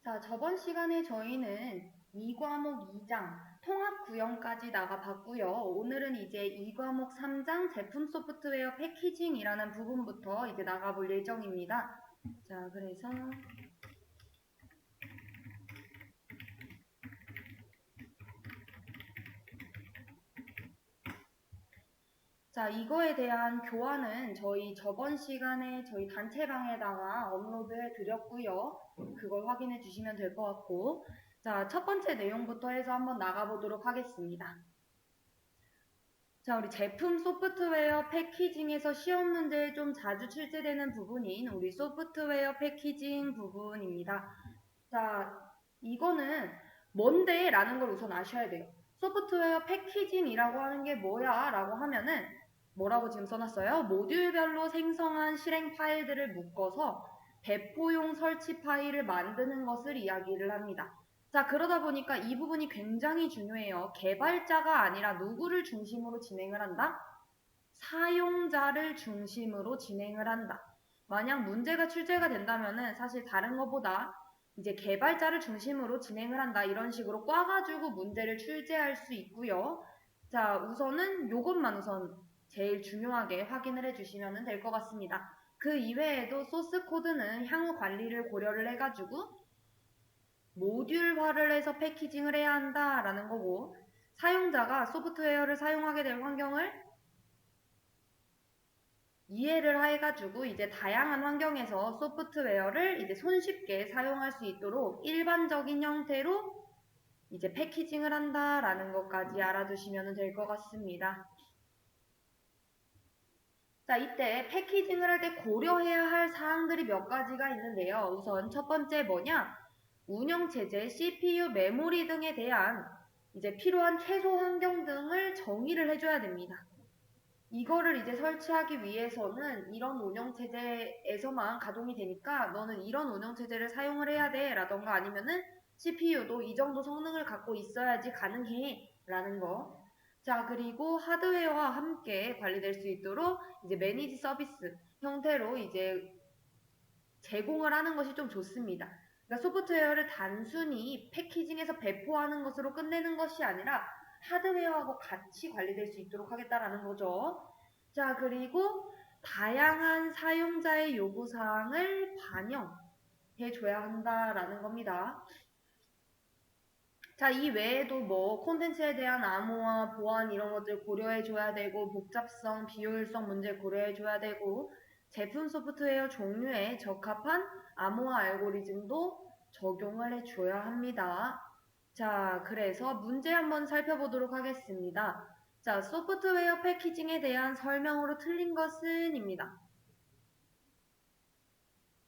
자, 저번 시간에 저희는 2과목 2장 통합 구형까지 나가봤고요. 오늘은 이제 2과목 3장 제품 소프트웨어 패키징이라는 부분부터 이제 나가볼 예정입니다. 자, 그래서 자, 이거에 대한 교환은 저희 저번 시간에 저희 단체방에다가 업로드해 드렸고요. 그걸 확인해 주시면 될 것 같고, 자, 첫 번째 내용부터 해서 한번 나가보도록 하겠습니다. 자, 우리 제품 소프트웨어 패키징에서 시험 문제에 좀 자주 출제되는 부분인 우리 소프트웨어 패키징 부분입니다. 자, 이거는 뭔데? 라는 걸 우선 아셔야 돼요. 소프트웨어 패키징이라고 하는 게 뭐야? 라고 하면은 뭐라고 지금 써놨어요? 모듈별로 생성한 실행 파일들을 묶어서 배포용 설치 파일을 만드는 것을 이야기를 합니다. 자, 그러다 보니까 이 부분이 굉장히 중요해요. 개발자가 아니라 누구를 중심으로 진행을 한다? 사용자를 중심으로 진행을 한다. 만약 문제가 출제가 된다면은 사실 다른 것보다 이제 개발자를 중심으로 진행을 한다. 이런 식으로 꽈가지고 문제를 출제할 수 있고요. 자, 우선은 요것만 우선 제일 중요하게 확인을 해주시면 될 것 같습니다. 그 이외에도 소스 코드는 향후 관리를 고려를 해가지고 모듈화를 해서 패키징을 해야 한다라는 거고, 사용자가 소프트웨어를 사용하게 될 환경을 이해를 해가지고 이제 다양한 환경에서 소프트웨어를 이제 손쉽게 사용할 수 있도록 일반적인 형태로 이제 패키징을 한다라는 것까지 알아두시면 될 것 같습니다. 자, 이때 패키징을 할 때 고려해야 할 사항들이 몇 가지가 있는데요. 우선 첫 번째 뭐냐? 운영체제, CPU, 메모리 등에 대한 이제 필요한 최소 환경 등을 정의를 해줘야 됩니다. 이거를 이제 설치하기 위해서는 이런 운영체제에서만 가동이 되니까 너는 이런 운영체제를 사용을 해야 돼 라던가 아니면은 CPU도 이 정도 성능을 갖고 있어야지 가능해 라는 거. 자, 그리고 하드웨어와 함께 관리될 수 있도록 이제 매니지 서비스 형태로 이제 제공을 하는 것이 좀 좋습니다. 그러니까 소프트웨어를 단순히 패키징해서 배포하는 것으로 끝내는 것이 아니라 하드웨어하고 같이 관리될 수 있도록 하겠다라는 거죠. 자, 그리고 다양한 사용자의 요구사항을 반영해줘야 한다라는 겁니다. 자, 이 외에도 뭐 콘텐츠에 대한 암호화, 보안 이런 것들 고려해줘야 되고 복잡성, 비효율성 문제 고려해줘야 되고 제품 소프트웨어 종류에 적합한 암호화 알고리즘도 적용을 해줘야 합니다. 자, 그래서 문제 한번 살펴보도록 하겠습니다. 자, 소프트웨어 패키징에 대한 설명으로 틀린 것은 입니다.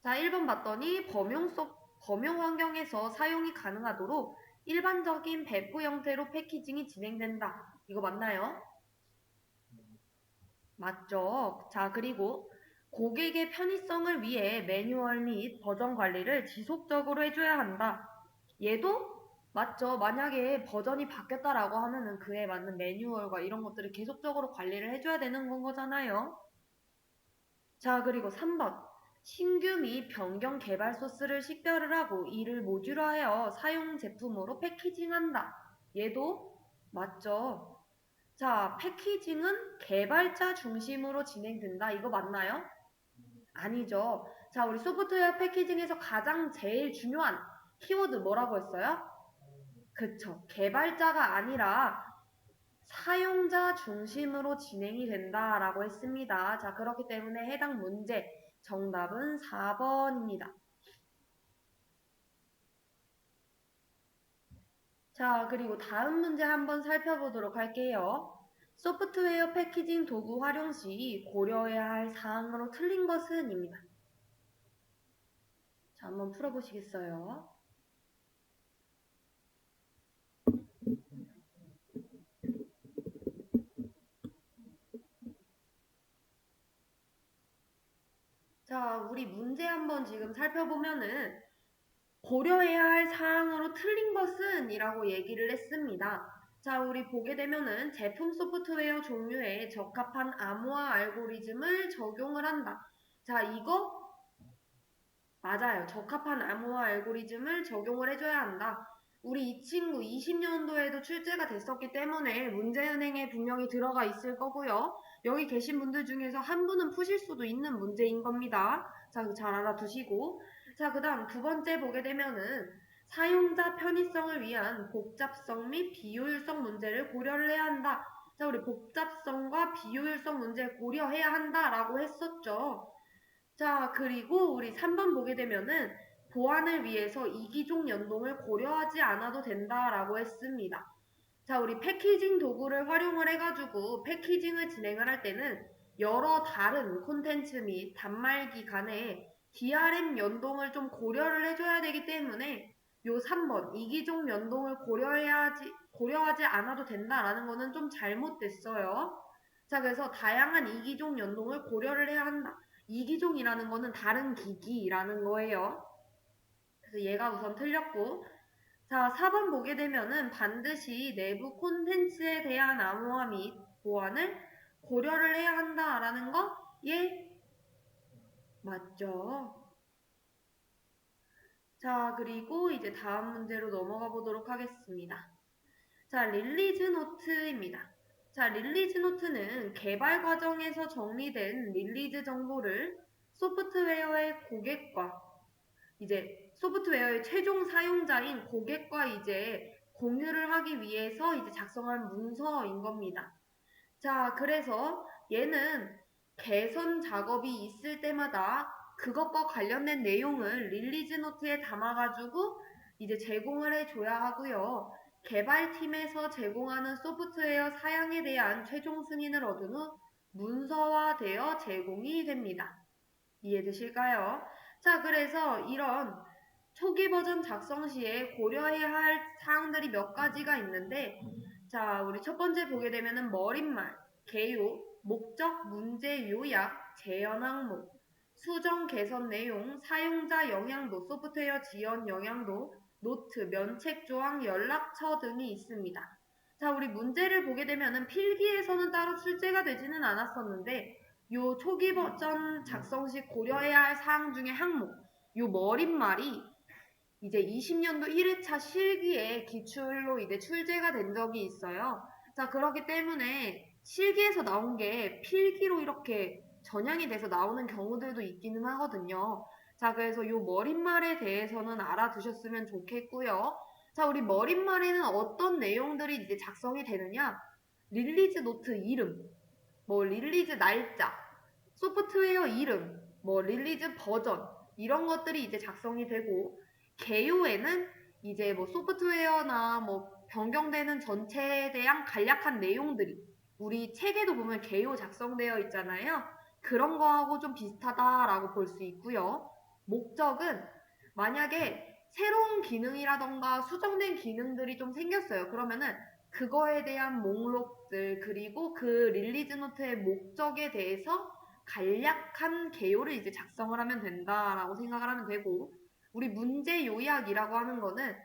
자, 1번 봤더니 범용 환경에서 사용이 가능하도록 일반적인 배포 형태로 패키징이 진행된다. 이거 맞나요? 맞죠? 자, 그리고 고객의 편의성을 위해 매뉴얼 및 버전 관리를 지속적으로 해줘야 한다. 얘도 맞죠? 만약에 버전이 바뀌었다라고 하면은 그에 맞는 매뉴얼과 이런 것들을 계속적으로 관리를 해줘야 되는 건 거잖아요. 자, 그리고 3번. 신규 및 변경 개발 소스를 식별을 하고 이를 모듈화하여 사용 제품으로 패키징한다. 얘도 맞죠? 자, 패키징은 개발자 중심으로 진행된다. 이거 맞나요? 아니죠. 자, 우리 소프트웨어 패키징에서 가장 제일 중요한 키워드 뭐라고 했어요? 그쵸. 개발자가 아니라 사용자 중심으로 진행이 된다라고 했습니다. 자, 그렇기 때문에 해당 문제 정답은 4번입니다. 자, 그리고 다음 문제 한번 살펴보도록 할게요. 소프트웨어 패키징 도구 활용 시 고려해야 할 사항으로 틀린 것은 입니다. 자, 한번 풀어보시겠어요? 자, 우리 문제 한번 지금 살펴보면은 고려해야 할 사항으로 틀린 것은 이라고 얘기를 했습니다. 자, 우리 보게 되면은 제품 소프트웨어 종류에 적합한 암호화 알고리즘을 적용을 한다. 자, 이거 맞아요. 적합한 암호화 알고리즘을 적용을 해줘야 한다. 우리 이 친구 20년도에도 출제가 됐었기 때문에 문제은행에 분명히 들어가 있을 거고요. 여기 계신 분들 중에서 한 분은 푸실 수도 있는 문제인 겁니다. 자, 잘 알아두시고. 자, 그 다음 두 번째 보게 되면은 사용자 편의성을 위한 복잡성 및 비효율성 문제를 고려를 해야 한다. 자, 우리 복잡성과 비효율성 문제 고려해야 한다라고 했었죠. 자, 그리고 우리 3번 보게 되면은 보안을 위해서 이기종 연동을 고려하지 않아도 된다라고 했습니다. 자, 우리 패키징 도구를 활용을 해가지고 패키징을 진행을 할 때는 여러 다른 콘텐츠 및 단말기 간에 DRM 연동을 좀 고려를 해줘야 되기 때문에 요 3번 이기종 연동을 고려하지 않아도 된다라는 거는 좀 잘못됐어요. 자, 그래서 다양한 이기종 연동을 고려를 해야 한다. 이기종이라는 거는 다른 기기라는 거예요. 그래서 얘가 우선 틀렸고, 자, 4번 보게 되면은 반드시 내부 콘텐츠에 대한 암호화 및 보안을 고려를 해야 한다라는 거? 예, 맞죠? 자, 그리고 이제 다음 문제로 넘어가 보도록 하겠습니다. 자, 릴리즈 노트입니다. 자, 릴리즈 노트는 개발 과정에서 정리된 릴리즈 정보를 소프트웨어의 고객과 이제 소프트웨어의 최종 사용자인 고객과 이제 공유를 하기 위해서 이제 작성한 문서인 겁니다. 자, 그래서 얘는 개선 작업이 있을 때마다 그것과 관련된 내용을 릴리즈 노트에 담아가지고 이제 제공을 해줘야 하고요. 개발팀에서 제공하는 소프트웨어 사양에 대한 최종 승인을 얻은 후 문서화되어 제공이 됩니다. 이해되실까요? 자, 그래서 이런 초기 버전 작성 시에 고려해야 할 사항들이 몇 가지가 있는데, 자, 우리 첫 번째 보게 되면은 머릿말, 개요, 목적, 문제 요약, 재현 항목, 수정 개선 내용, 사용자 영향도, 소프트웨어 지원 영향도, 노트, 면책 조항, 연락처 등이 있습니다. 자, 우리 문제를 보게 되면은 필기에서는 따로 출제가 되지는 않았었는데, 요 초기 버전 작성 시 고려해야 할 사항 중에 항목, 요 머릿말이 이제 20년도 1회차 실기에 기출로 이제 출제가 된 적이 있어요. 자, 그렇기 때문에 실기에서 나온 게 필기로 이렇게 전향이 돼서 나오는 경우들도 있기는 하거든요. 자, 그래서 요 머릿말에 대해서는 알아두셨으면 좋겠고요. 자, 우리 머릿말에는 어떤 내용들이 이제 작성이 되느냐? 릴리즈 노트 이름, 뭐 릴리즈 날짜, 소프트웨어 이름, 뭐 릴리즈 버전 이런 것들이 이제 작성이 되고 개요에는 이제 뭐 소프트웨어나 뭐 변경되는 전체에 대한 간략한 내용들이 우리 책에도 보면 개요 작성되어 있잖아요. 그런 거하고 좀 비슷하다라고 볼 수 있고요. 목적은 만약에 새로운 기능이라던가 수정된 기능들이 좀 생겼어요. 그러면은 그거에 대한 목록들 그리고 그 릴리즈 노트의 목적에 대해서 간략한 개요를 이제 작성을 하면 된다라고 생각을 하면 되고 우리 문제 요약이라고 하는 거는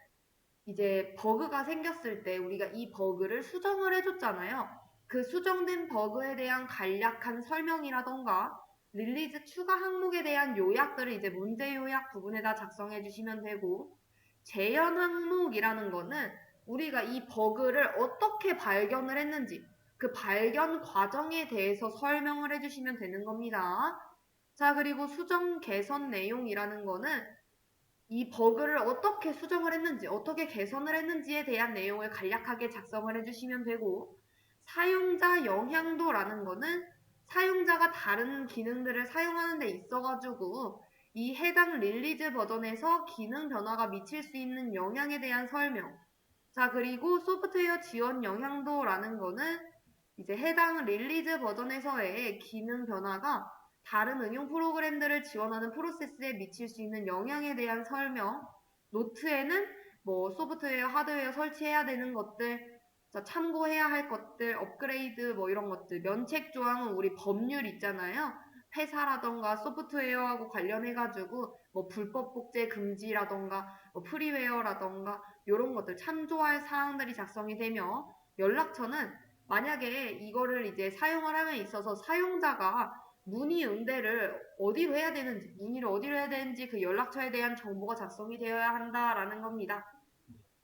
이제 버그가 생겼을 때 우리가 이 버그를 수정을 해줬잖아요. 그 수정된 버그에 대한 간략한 설명이라던가 릴리즈 추가 항목에 대한 요약들을 이제 문제 요약 부분에다 작성해 주시면 되고 재현 항목이라는 거는 우리가 이 버그를 어떻게 발견을 했는지 그 발견 과정에 대해서 설명을 해주시면 되는 겁니다. 자, 그리고 수정 개선 내용이라는 거는 이 버그를 어떻게 수정을 했는지, 어떻게 개선을 했는지에 대한 내용을 간략하게 작성을 해주시면 되고, 사용자 영향도라는 거는 사용자가 다른 기능들을 사용하는 데 있어가지고, 이 해당 릴리즈 버전에서 기능 변화가 미칠 수 있는 영향에 대한 설명. 자, 그리고 소프트웨어 지원 영향도라는 거는 이제 해당 릴리즈 버전에서의 기능 변화가 다른 응용 프로그램들을 지원하는 프로세스에 미칠 수 있는 영향에 대한 설명, 노트에는 뭐 소프트웨어, 하드웨어 설치해야 되는 것들, 참고해야 할 것들, 업그레이드 뭐 이런 것들, 면책 조항은 우리 법률 있잖아요. 회사라던가 소프트웨어하고 관련해가지고 뭐 불법 복제 금지라던가 뭐 프리웨어라던가 이런 것들 참조할 사항들이 작성이 되며 연락처는 만약에 이거를 이제 사용을 함에 있어서 사용자가 문의 응대를 어디로 해야 되는지, 문의를 어디로 해야 되는지 그 연락처에 대한 정보가 작성이 되어야 한다라는 겁니다.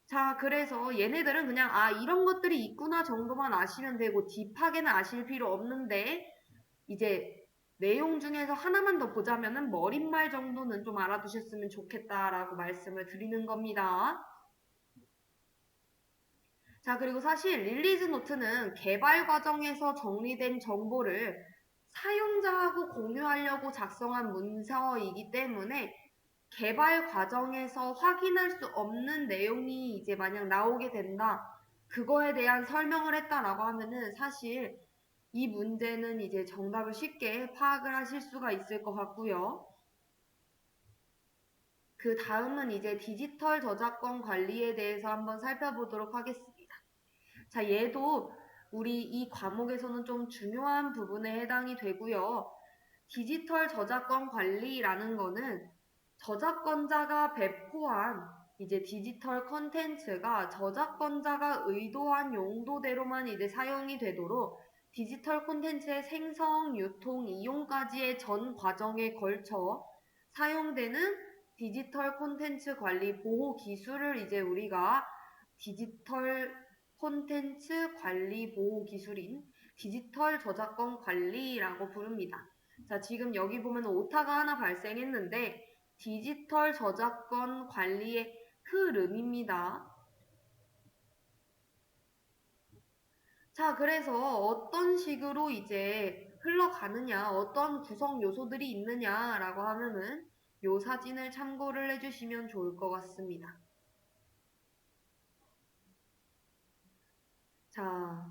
자, 그래서 얘네들은 그냥 이런 것들이 있구나 정도만 아시면 되고 딥하게는 아실 필요 없는데 이제 내용 중에서 하나만 더 보자면은 머릿말 정도는 좀 알아두셨으면 좋겠다라고 말씀을 드리는 겁니다. 자, 그리고 사실 릴리즈 노트는 개발 과정에서 정리된 정보를 사용자하고 공유하려고 작성한 문서이기 때문에 개발 과정에서 확인할 수 없는 내용이 이제 만약 나오게 된다. 그거에 대한 설명을 했다라고 하면은 사실 이 문제는 이제 정답을 쉽게 파악을 하실 수가 있을 것 같고요. 그 다음은 이제 디지털 저작권 관리에 대해서 한번 살펴보도록 하겠습니다. 자, 얘도 우리 이 과목에서는 좀 중요한 부분에 해당이 되고요. 디지털 저작권 관리라는 거는 저작권자가 배포한 이제 디지털 컨텐츠가 저작권자가 의도한 용도대로만 이제 사용이 되도록 디지털 콘텐츠의 생성, 유통, 이용까지의 전 과정에 걸쳐 사용되는 디지털 콘텐츠 관리 보호 기술을 이제 우리가 디지털 콘텐츠 관리 보호 기술인 디지털 저작권 관리라고 부릅니다. 자, 지금 여기 보면 오타가 하나 발생했는데 디지털 저작권 관리의 흐름입니다. 자, 그래서 어떤 식으로 이제 흘러가느냐, 어떤 구성 요소들이 있느냐라고 하면은 요 사진을 참고를 해주시면 좋을 것 같습니다. 자,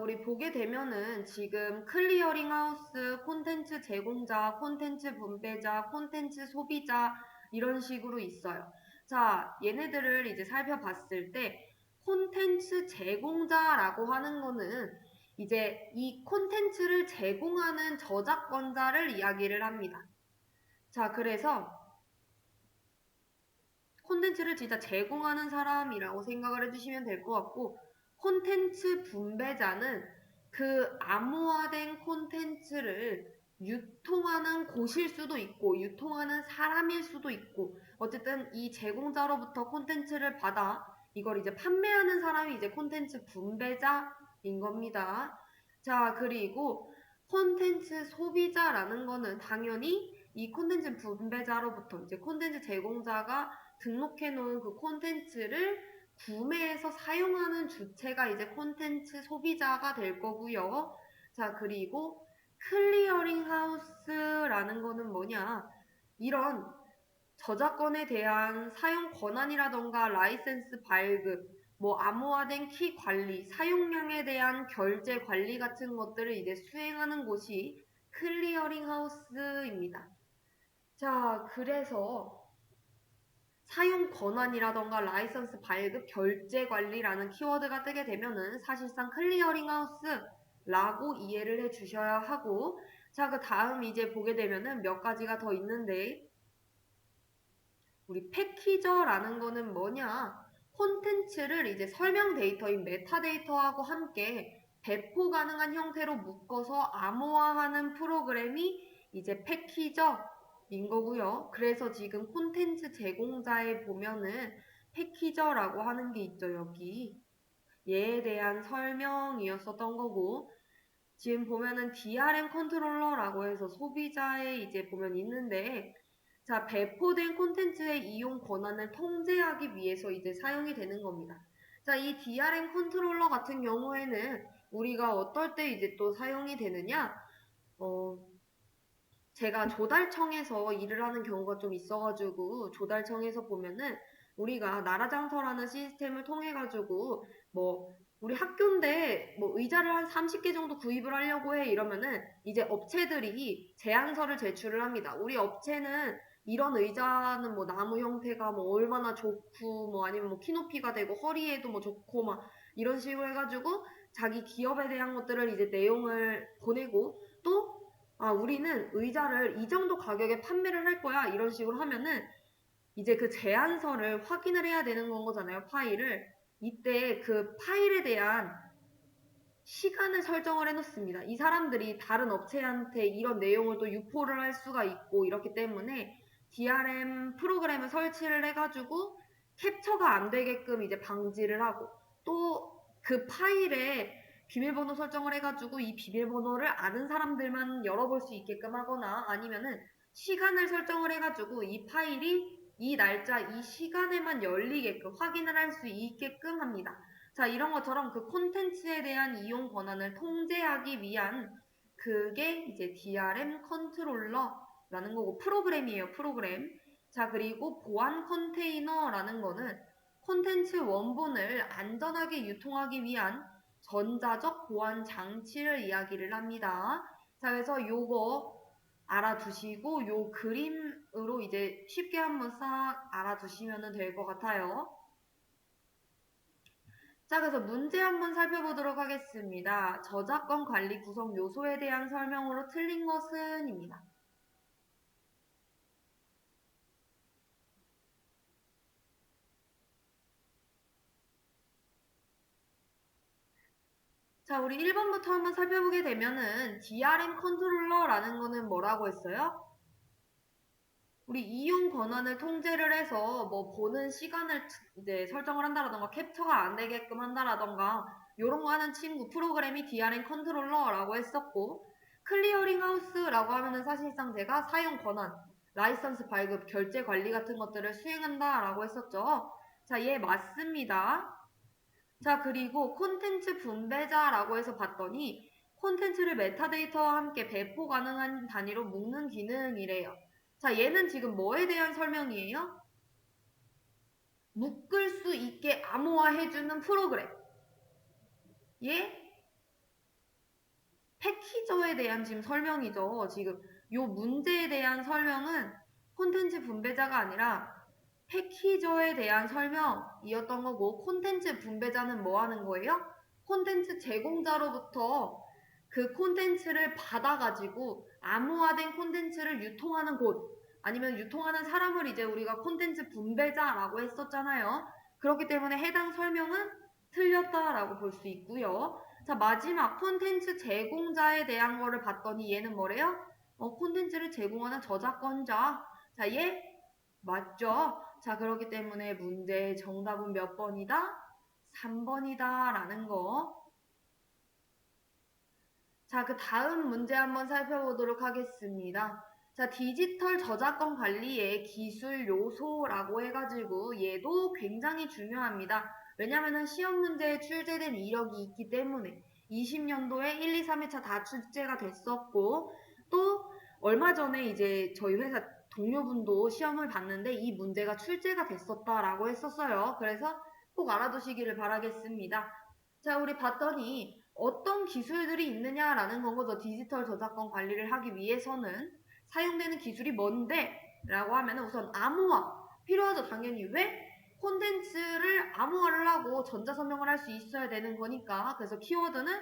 우리 보게 되면은 지금 클리어링 하우스, 콘텐츠 제공자, 콘텐츠 분배자, 콘텐츠 소비자 이런 식으로 있어요. 자, 얘네들을 이제 살펴봤을 때 콘텐츠 제공자라고 하는 거는 이제 이 콘텐츠를 제공하는 저작권자를 이야기를 합니다. 자, 그래서 콘텐츠를 진짜 제공하는 사람이라고 생각을 해주시면 될 것 같고 콘텐츠 분배자는 그 암호화된 콘텐츠를 유통하는 곳일 수도 있고 유통하는 사람일 수도 있고 어쨌든 이 제공자로부터 콘텐츠를 받아 이걸 이제 판매하는 사람이 이제 콘텐츠 분배자인 겁니다. 자, 그리고 콘텐츠 소비자라는 거는 당연히 이 콘텐츠 분배자로부터 이제 콘텐츠 제공자가 등록해 놓은 그 콘텐츠를 구매해서 사용하는 주체가 이제 콘텐츠 소비자가 될 거고요. 자, 그리고 클리어링 하우스라는 거는 뭐냐? 이런 저작권에 대한 사용 권한이라던가 라이센스 발급, 뭐 암호화된 키 관리, 사용량에 대한 결제 관리 같은 것들을 이제 수행하는 곳이 클리어링 하우스입니다. 자, 그래서 사용 권한이라던가 라이선스 발급, 결제 관리라는 키워드가 뜨게 되면은 사실상 클리어링 하우스라고 이해를 해 주셔야 하고 자, 그 다음 이제 보게 되면은 몇 가지가 더 있는데 우리 패키저라는 거는 뭐냐? 콘텐츠를 이제 설명 데이터인 메타데이터하고 함께 배포 가능한 형태로 묶어서 암호화하는 프로그램이 이제 패키저인 거고요. 그래서 지금 콘텐츠 제공자에 보면은 패키저라고 하는 게 있죠, 여기. 얘에 대한 설명이었었던 거고, 지금 보면은 DRM 컨트롤러라고 해서 소비자에 이제 보면 있는데, 자, 배포된 콘텐츠의 이용 권한을 통제하기 위해서 이제 사용이 되는 겁니다. 자, 이 DRM 컨트롤러 같은 경우에는 우리가 어떨 때 이제 또 사용이 되느냐? 제가 조달청에서 일을 하는 경우가 좀 있어가지고 조달청에서 보면은 우리가 나라장터라는 시스템을 통해가지고 뭐 우리 학교인데 뭐 의자를 한 30개 정도 구입을 하려고 해 이러면은 이제 업체들이 제안서를 제출을 합니다. 우리 업체는 이런 의자는 뭐 나무 형태가 뭐 얼마나 좋고 뭐 아니면 뭐 키높이가 되고 허리에도 뭐 좋고 막 이런 식으로 해가지고 자기 기업에 대한 것들을 이제 내용을 보내고 또 우리는 의자를 이 정도 가격에 판매를 할 거야. 이런 식으로 하면은 이제 그 제안서를 확인을 해야 되는 건 거잖아요. 파일을. 이때 그 파일에 대한 시간을 설정을 해놓습니다. 이 사람들이 다른 업체한테 이런 내용을 또 유포를 할 수가 있고 이렇기 때문에 DRM 프로그램을 설치를 해가지고 캡처가 안 되게끔 이제 방지를 하고 또 그 파일에 비밀번호 설정을 해가지고 이 비밀번호를 아는 사람들만 열어볼 수 있게끔 하거나 아니면은 시간을 설정을 해가지고 이 파일이 이 날짜, 이 시간에만 열리게끔 확인을 할 수 있게끔 합니다. 자, 이런 것처럼 그 콘텐츠에 대한 이용 권한을 통제하기 위한 그게 이제 DRM 컨트롤러라는 거고 프로그램이에요, 프로그램. 자, 그리고 보안 컨테이너라는 거는 콘텐츠 원본을 안전하게 유통하기 위한 전자적 보안 장치를 이야기를 합니다. 자, 그래서 요거 알아두시고 요 그림으로 이제 쉽게 한번 싹 알아두시면 될 것 같아요. 자, 그래서 문제 한번 살펴보도록 하겠습니다. 저작권 관리 구성 요소에 대한 설명으로 틀린 것은 입니다. 자, 우리 1번부터 한번 살펴보게 되면은 DRM 컨트롤러라는 거는 뭐라고 했어요? 우리 이용 권한을 통제를 해서 뭐 보는 시간을 이제 설정을 한다라던가 캡처가 안 되게끔 한다라던가 요런 거 하는 친구 프로그램이 DRM 컨트롤러라고 했었고 클리어링 하우스라고 하면은 사실상 제가 사용 권한, 라이선스 발급, 결제 관리 같은 것들을 수행한다라고 했었죠. 자, 얘 맞습니다. 자, 그리고 콘텐츠 분배자라고 해서 봤더니 콘텐츠를 메타데이터와 함께 배포 가능한 단위로 묶는 기능이래요. 자, 얘는 지금 뭐에 대한 설명이에요? 묶을 수 있게 암호화해주는 프로그램. 얘 패키저에 대한 지금 설명이죠. 지금 요 문제에 대한 설명은 콘텐츠 분배자가 아니라 패키저에 대한 설명이었던 거고 콘텐츠 분배자는 뭐 하는 거예요? 콘텐츠 제공자로부터 그 콘텐츠를 받아가지고 암호화된 콘텐츠를 유통하는 곳 아니면 유통하는 사람을 이제 우리가 콘텐츠 분배자라고 했었잖아요. 그렇기 때문에 해당 설명은 틀렸다라고 볼 수 있고요. 자, 마지막 콘텐츠 제공자에 대한 거를 봤더니 얘는 뭐래요? 콘텐츠를 제공하는 저작권자. 자, 얘 맞죠? 자, 그렇기 때문에 문제 정답은 몇 번이다? 3번이다 라는 거. 자, 그 다음 문제 한번 살펴보도록 하겠습니다. 자, 디지털 저작권 관리의 기술 요소라고 해가지고 얘도 굉장히 중요합니다. 왜냐면은 시험 문제에 출제된 이력이 있기 때문에 20년도에 1, 2, 3회차 다 출제가 됐었고 또 얼마 전에 이제 저희 회사 동료분도 시험을 봤는데 이 문제가 출제가 됐었다라고 했었어요. 그래서 꼭 알아두시기를 바라겠습니다. 자, 우리 봤더니 어떤 기술들이 있느냐라는 건 거죠. 디지털 저작권 관리를 하기 위해서는 사용되는 기술이 뭔데? 라고 하면 우선 암호화 필요하죠. 당연히. 왜? 콘텐츠를 암호화를 하고 전자서명을 할 수 있어야 되는 거니까. 그래서 키워드는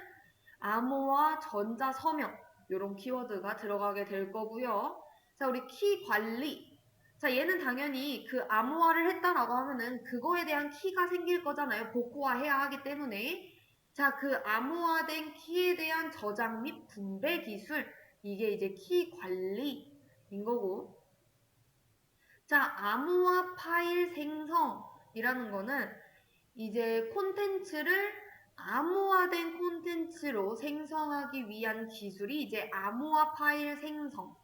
암호화, 전자서명 이런 키워드가 들어가게 될 거고요. 자, 우리 키 관리. 자, 얘는 당연히 그 암호화를 했다라고 하면은 그거에 대한 키가 생길 거잖아요. 복호화해야 하기 때문에. 자, 그 암호화된 키에 대한 저장 및 분배 기술. 이게 이제 키 관리인 거고. 자, 암호화 파일 생성이라는 거는 이제 콘텐츠를 암호화된 콘텐츠로 생성하기 위한 기술이 이제 암호화 파일 생성.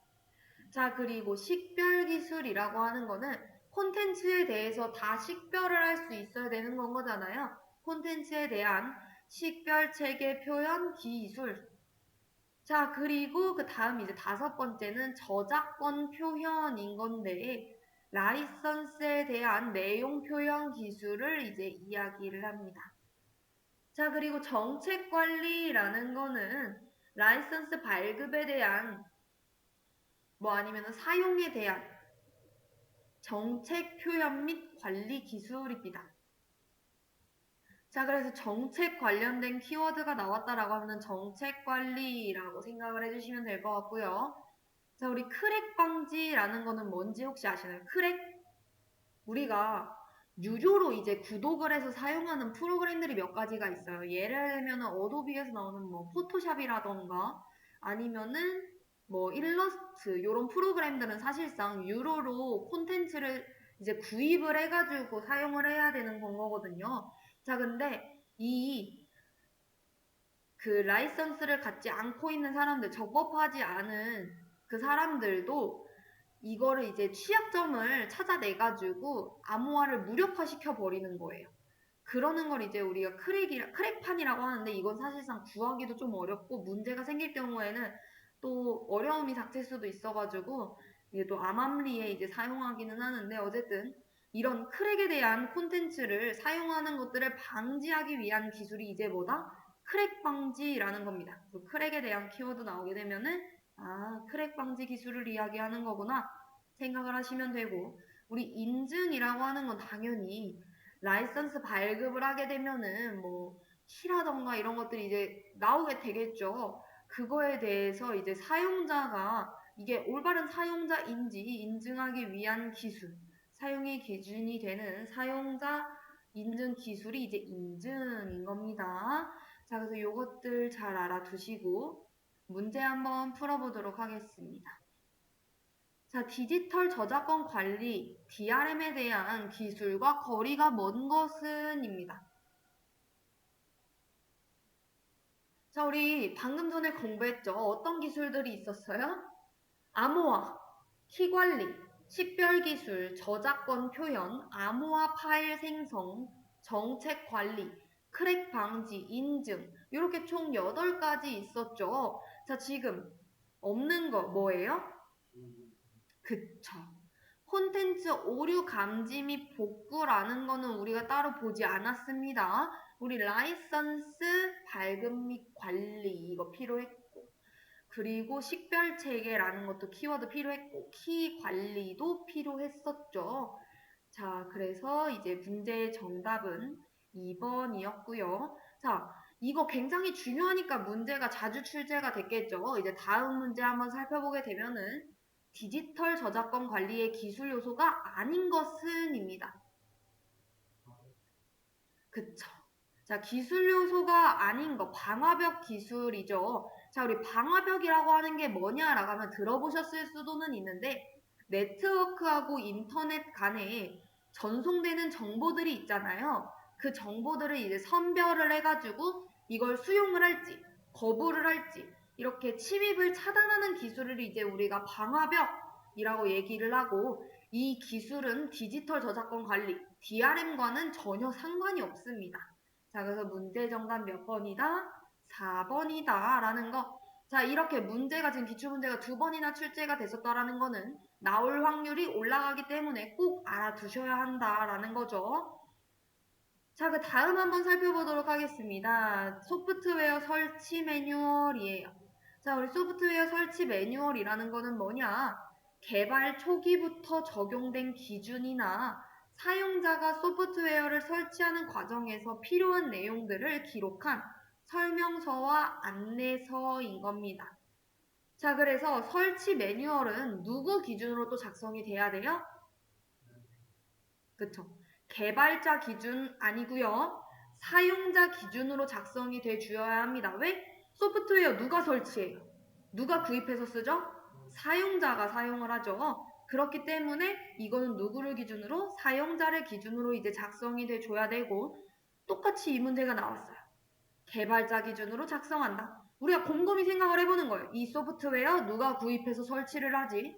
자, 그리고 식별 기술이라고 하는 거는 콘텐츠에 대해서 다 식별을 할 수 있어야 되는 건 거잖아요. 콘텐츠에 대한 식별 체계 표현 기술. 자, 그리고 그 다음 이제 5번째는 저작권 표현인 건데, 라이선스에 대한 내용 표현 기술을 이제 이야기를 합니다. 자, 그리고 정책 관리라는 거는 라이선스 발급에 대한 뭐 아니면 사용에 대한 정책 표현 및 관리 기술입니다. 자, 그래서 정책 관련된 키워드가 나왔다라고 하면 정책 관리라고 생각을 해주시면 될 것 같고요. 자, 우리 크랙 방지라는 거는 뭔지 혹시 아시나요? 크랙? 우리가 유료로 이제 구독을 해서 사용하는 프로그램들이 몇 가지가 있어요. 예를 들면 어도비에서 나오는 뭐 포토샵이라던가 아니면은 뭐 일러스트 이런 프로그램들은 사실상 유료로 콘텐츠를 이제 구입을 해가지고 사용을 해야 되는 건 거거든요. 자, 근데 그 라이선스를 갖지 않고 있는 사람들, 적법하지 않은 그 사람들도 이거를 이제 취약점을 찾아내가지고 암호화를 무력화시켜 버리는 거예요. 그러는 걸 이제 우리가 크랙판이라고 하는데 이건 사실상 구하기도 좀 어렵고 문제가 생길 경우에는 또 어려움이 닥칠 수도 있어가지고 이게 또 암암리에 이제 사용하기는 하는데 어쨌든 이런 크랙에 대한 콘텐츠를 사용하는 것들을 방지하기 위한 기술이 이제 뭐다? 크랙 방지라는 겁니다. 그 크랙에 대한 키워드 나오게 되면은 아, 크랙 방지 기술을 이야기하는 거구나 생각을 하시면 되고 우리 인증이라고 하는 건 당연히 라이선스 발급을 하게 되면은 뭐 키라던가 이런 것들이 이제 나오게 되겠죠. 그거에 대해서 이제 사용자가 이게 올바른 사용자인지 인증하기 위한 기술, 사용의 기준이 되는 사용자 인증 기술이 이제 인증인 겁니다. 자, 그래서 요것들 잘 알아두시고 문제 한번 풀어보도록 하겠습니다. 자, 디지털 저작권 관리, DRM에 대한 기술과 거리가 먼 것은입니다. 자, 우리 방금 전에 공부했죠? 어떤 기술들이 있었어요? 암호화, 키 관리, 식별 기술, 저작권 표현, 암호화 파일 생성, 정책 관리, 크랙 방지, 인증 이렇게 총 8가지 있었죠. 자, 지금 없는 거 뭐예요? 그쵸. 콘텐츠 오류 감지 및 복구라는 거는 우리가 따로 보지 않았습니다. 우리 라이선스 발급 및 관리 이거 필요했고 그리고 식별 체계라는 것도 키워드 필요했고 키 관리도 필요했었죠. 자, 그래서 이제 문제의 정답은 2번이었고요. 자, 이거 굉장히 중요하니까 문제가 자주 출제가 됐겠죠. 이제 다음 문제 한번 살펴보게 되면은 디지털 저작권 관리의 기술 요소가 아닌 것은입니다. 그쵸. 자, 기술 요소가 아닌 거, 방화벽 기술이죠. 자, 우리 방화벽이라고 하는 게 뭐냐라고 하면 들어보셨을 수도는 있는데, 네트워크하고 인터넷 간에 전송되는 정보들이 있잖아요. 그 정보들을 이제 선별을 해가지고 이걸 수용을 할지, 거부를 할지, 이렇게 침입을 차단하는 기술을 이제 우리가 방화벽이라고 얘기를 하고, 이 기술은 디지털 저작권 관리, DRM과는 전혀 상관이 없습니다. 자, 그래서 문제 정답 몇 번이다? 4번이다 라는 거. 자, 이렇게 문제가 지금 기출문제가 2번이나 출제가 됐었다라는 거는 나올 확률이 올라가기 때문에 꼭 알아두셔야 한다라는 거죠. 자, 그 다음 한번 살펴보도록 하겠습니다. 소프트웨어 설치 매뉴얼이에요. 자, 우리 소프트웨어 설치 매뉴얼이라는 거는 뭐냐? 개발 초기부터 적용된 기준이나 사용자가 소프트웨어를 설치하는 과정에서 필요한 내용들을 기록한 설명서와 안내서인 겁니다. 자, 그래서 설치 매뉴얼은 누구 기준으로 또 작성이 돼야 돼요? 그쵸. 개발자 기준 아니고요. 사용자 기준으로 작성이 돼 주어야 합니다. 왜? 소프트웨어 누가 설치해요? 누가 구입해서 쓰죠? 사용자가 사용을 하죠. 그렇기 때문에 이거는 누구를 기준으로? 사용자를 기준으로 이제 작성이 돼 줘야 되고 똑같이 이 문제가 나왔어요. 개발자 기준으로 작성한다. 우리가 곰곰이 생각을 해보는 거예요. 이 소프트웨어 누가 구입해서 설치를 하지?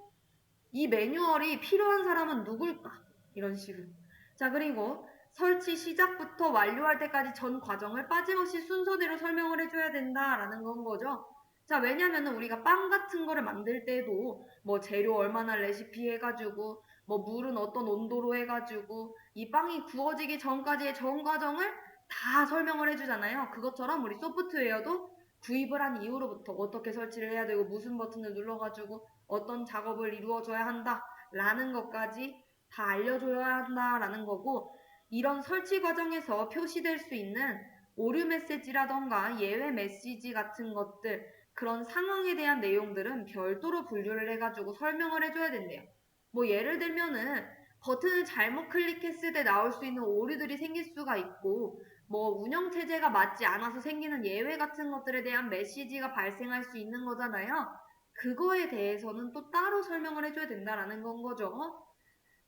이 매뉴얼이 필요한 사람은 누굴까? 이런 식으로. 자, 그리고 설치 시작부터 완료할 때까지 전 과정을 빠짐없이 순서대로 설명을 해줘야 된다라는 건 거죠. 자, 왜냐면은 우리가 빵 같은 거를 만들 때도 뭐 재료 얼마나 레시피 해가지고 뭐 물은 어떤 온도로 해가지고 이 빵이 구워지기 전까지의 전 과정을 다 설명을 해주잖아요. 그것처럼 우리 소프트웨어도 구입을 한 이후로부터 어떻게 설치를 해야 되고 무슨 버튼을 눌러가지고 어떤 작업을 이루어줘야 한다라는 것까지 다 알려줘야 한다라는 거고 이런 설치 과정에서 표시될 수 있는 오류 메시지라던가 예외 메시지 같은 것들 그런 상황에 대한 내용들은 별도로 분류를 해가지고 설명을 해줘야 된대요. 뭐 예를 들면은 버튼을 잘못 클릭했을 때 나올 수 있는 오류들이 생길 수가 있고, 뭐 운영체제가 맞지 않아서 생기는 예외 같은 것들에 대한 메시지가 발생할 수 있는 거잖아요. 그거에 대해서는 또 따로 설명을 해줘야 된다라는 건 거죠.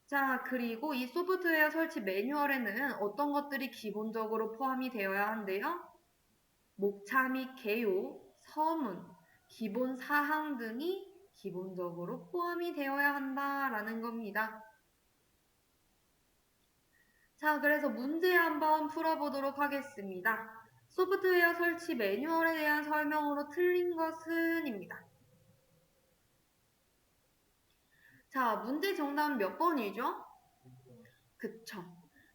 자, 그리고 이 소프트웨어 설치 매뉴얼에는 어떤 것들이 기본적으로 포함이 되어야 한대요? 목차 및 개요, 서문, 기본 사항 등이 기본적으로 포함이 되어야 한다라는 겁니다. 자, 그래서 문제 한번 풀어보도록 하겠습니다. 소프트웨어 설치 매뉴얼에 대한 설명으로 틀린 것은입니다. 자, 문제 정답은 몇 번이죠? 그쵸.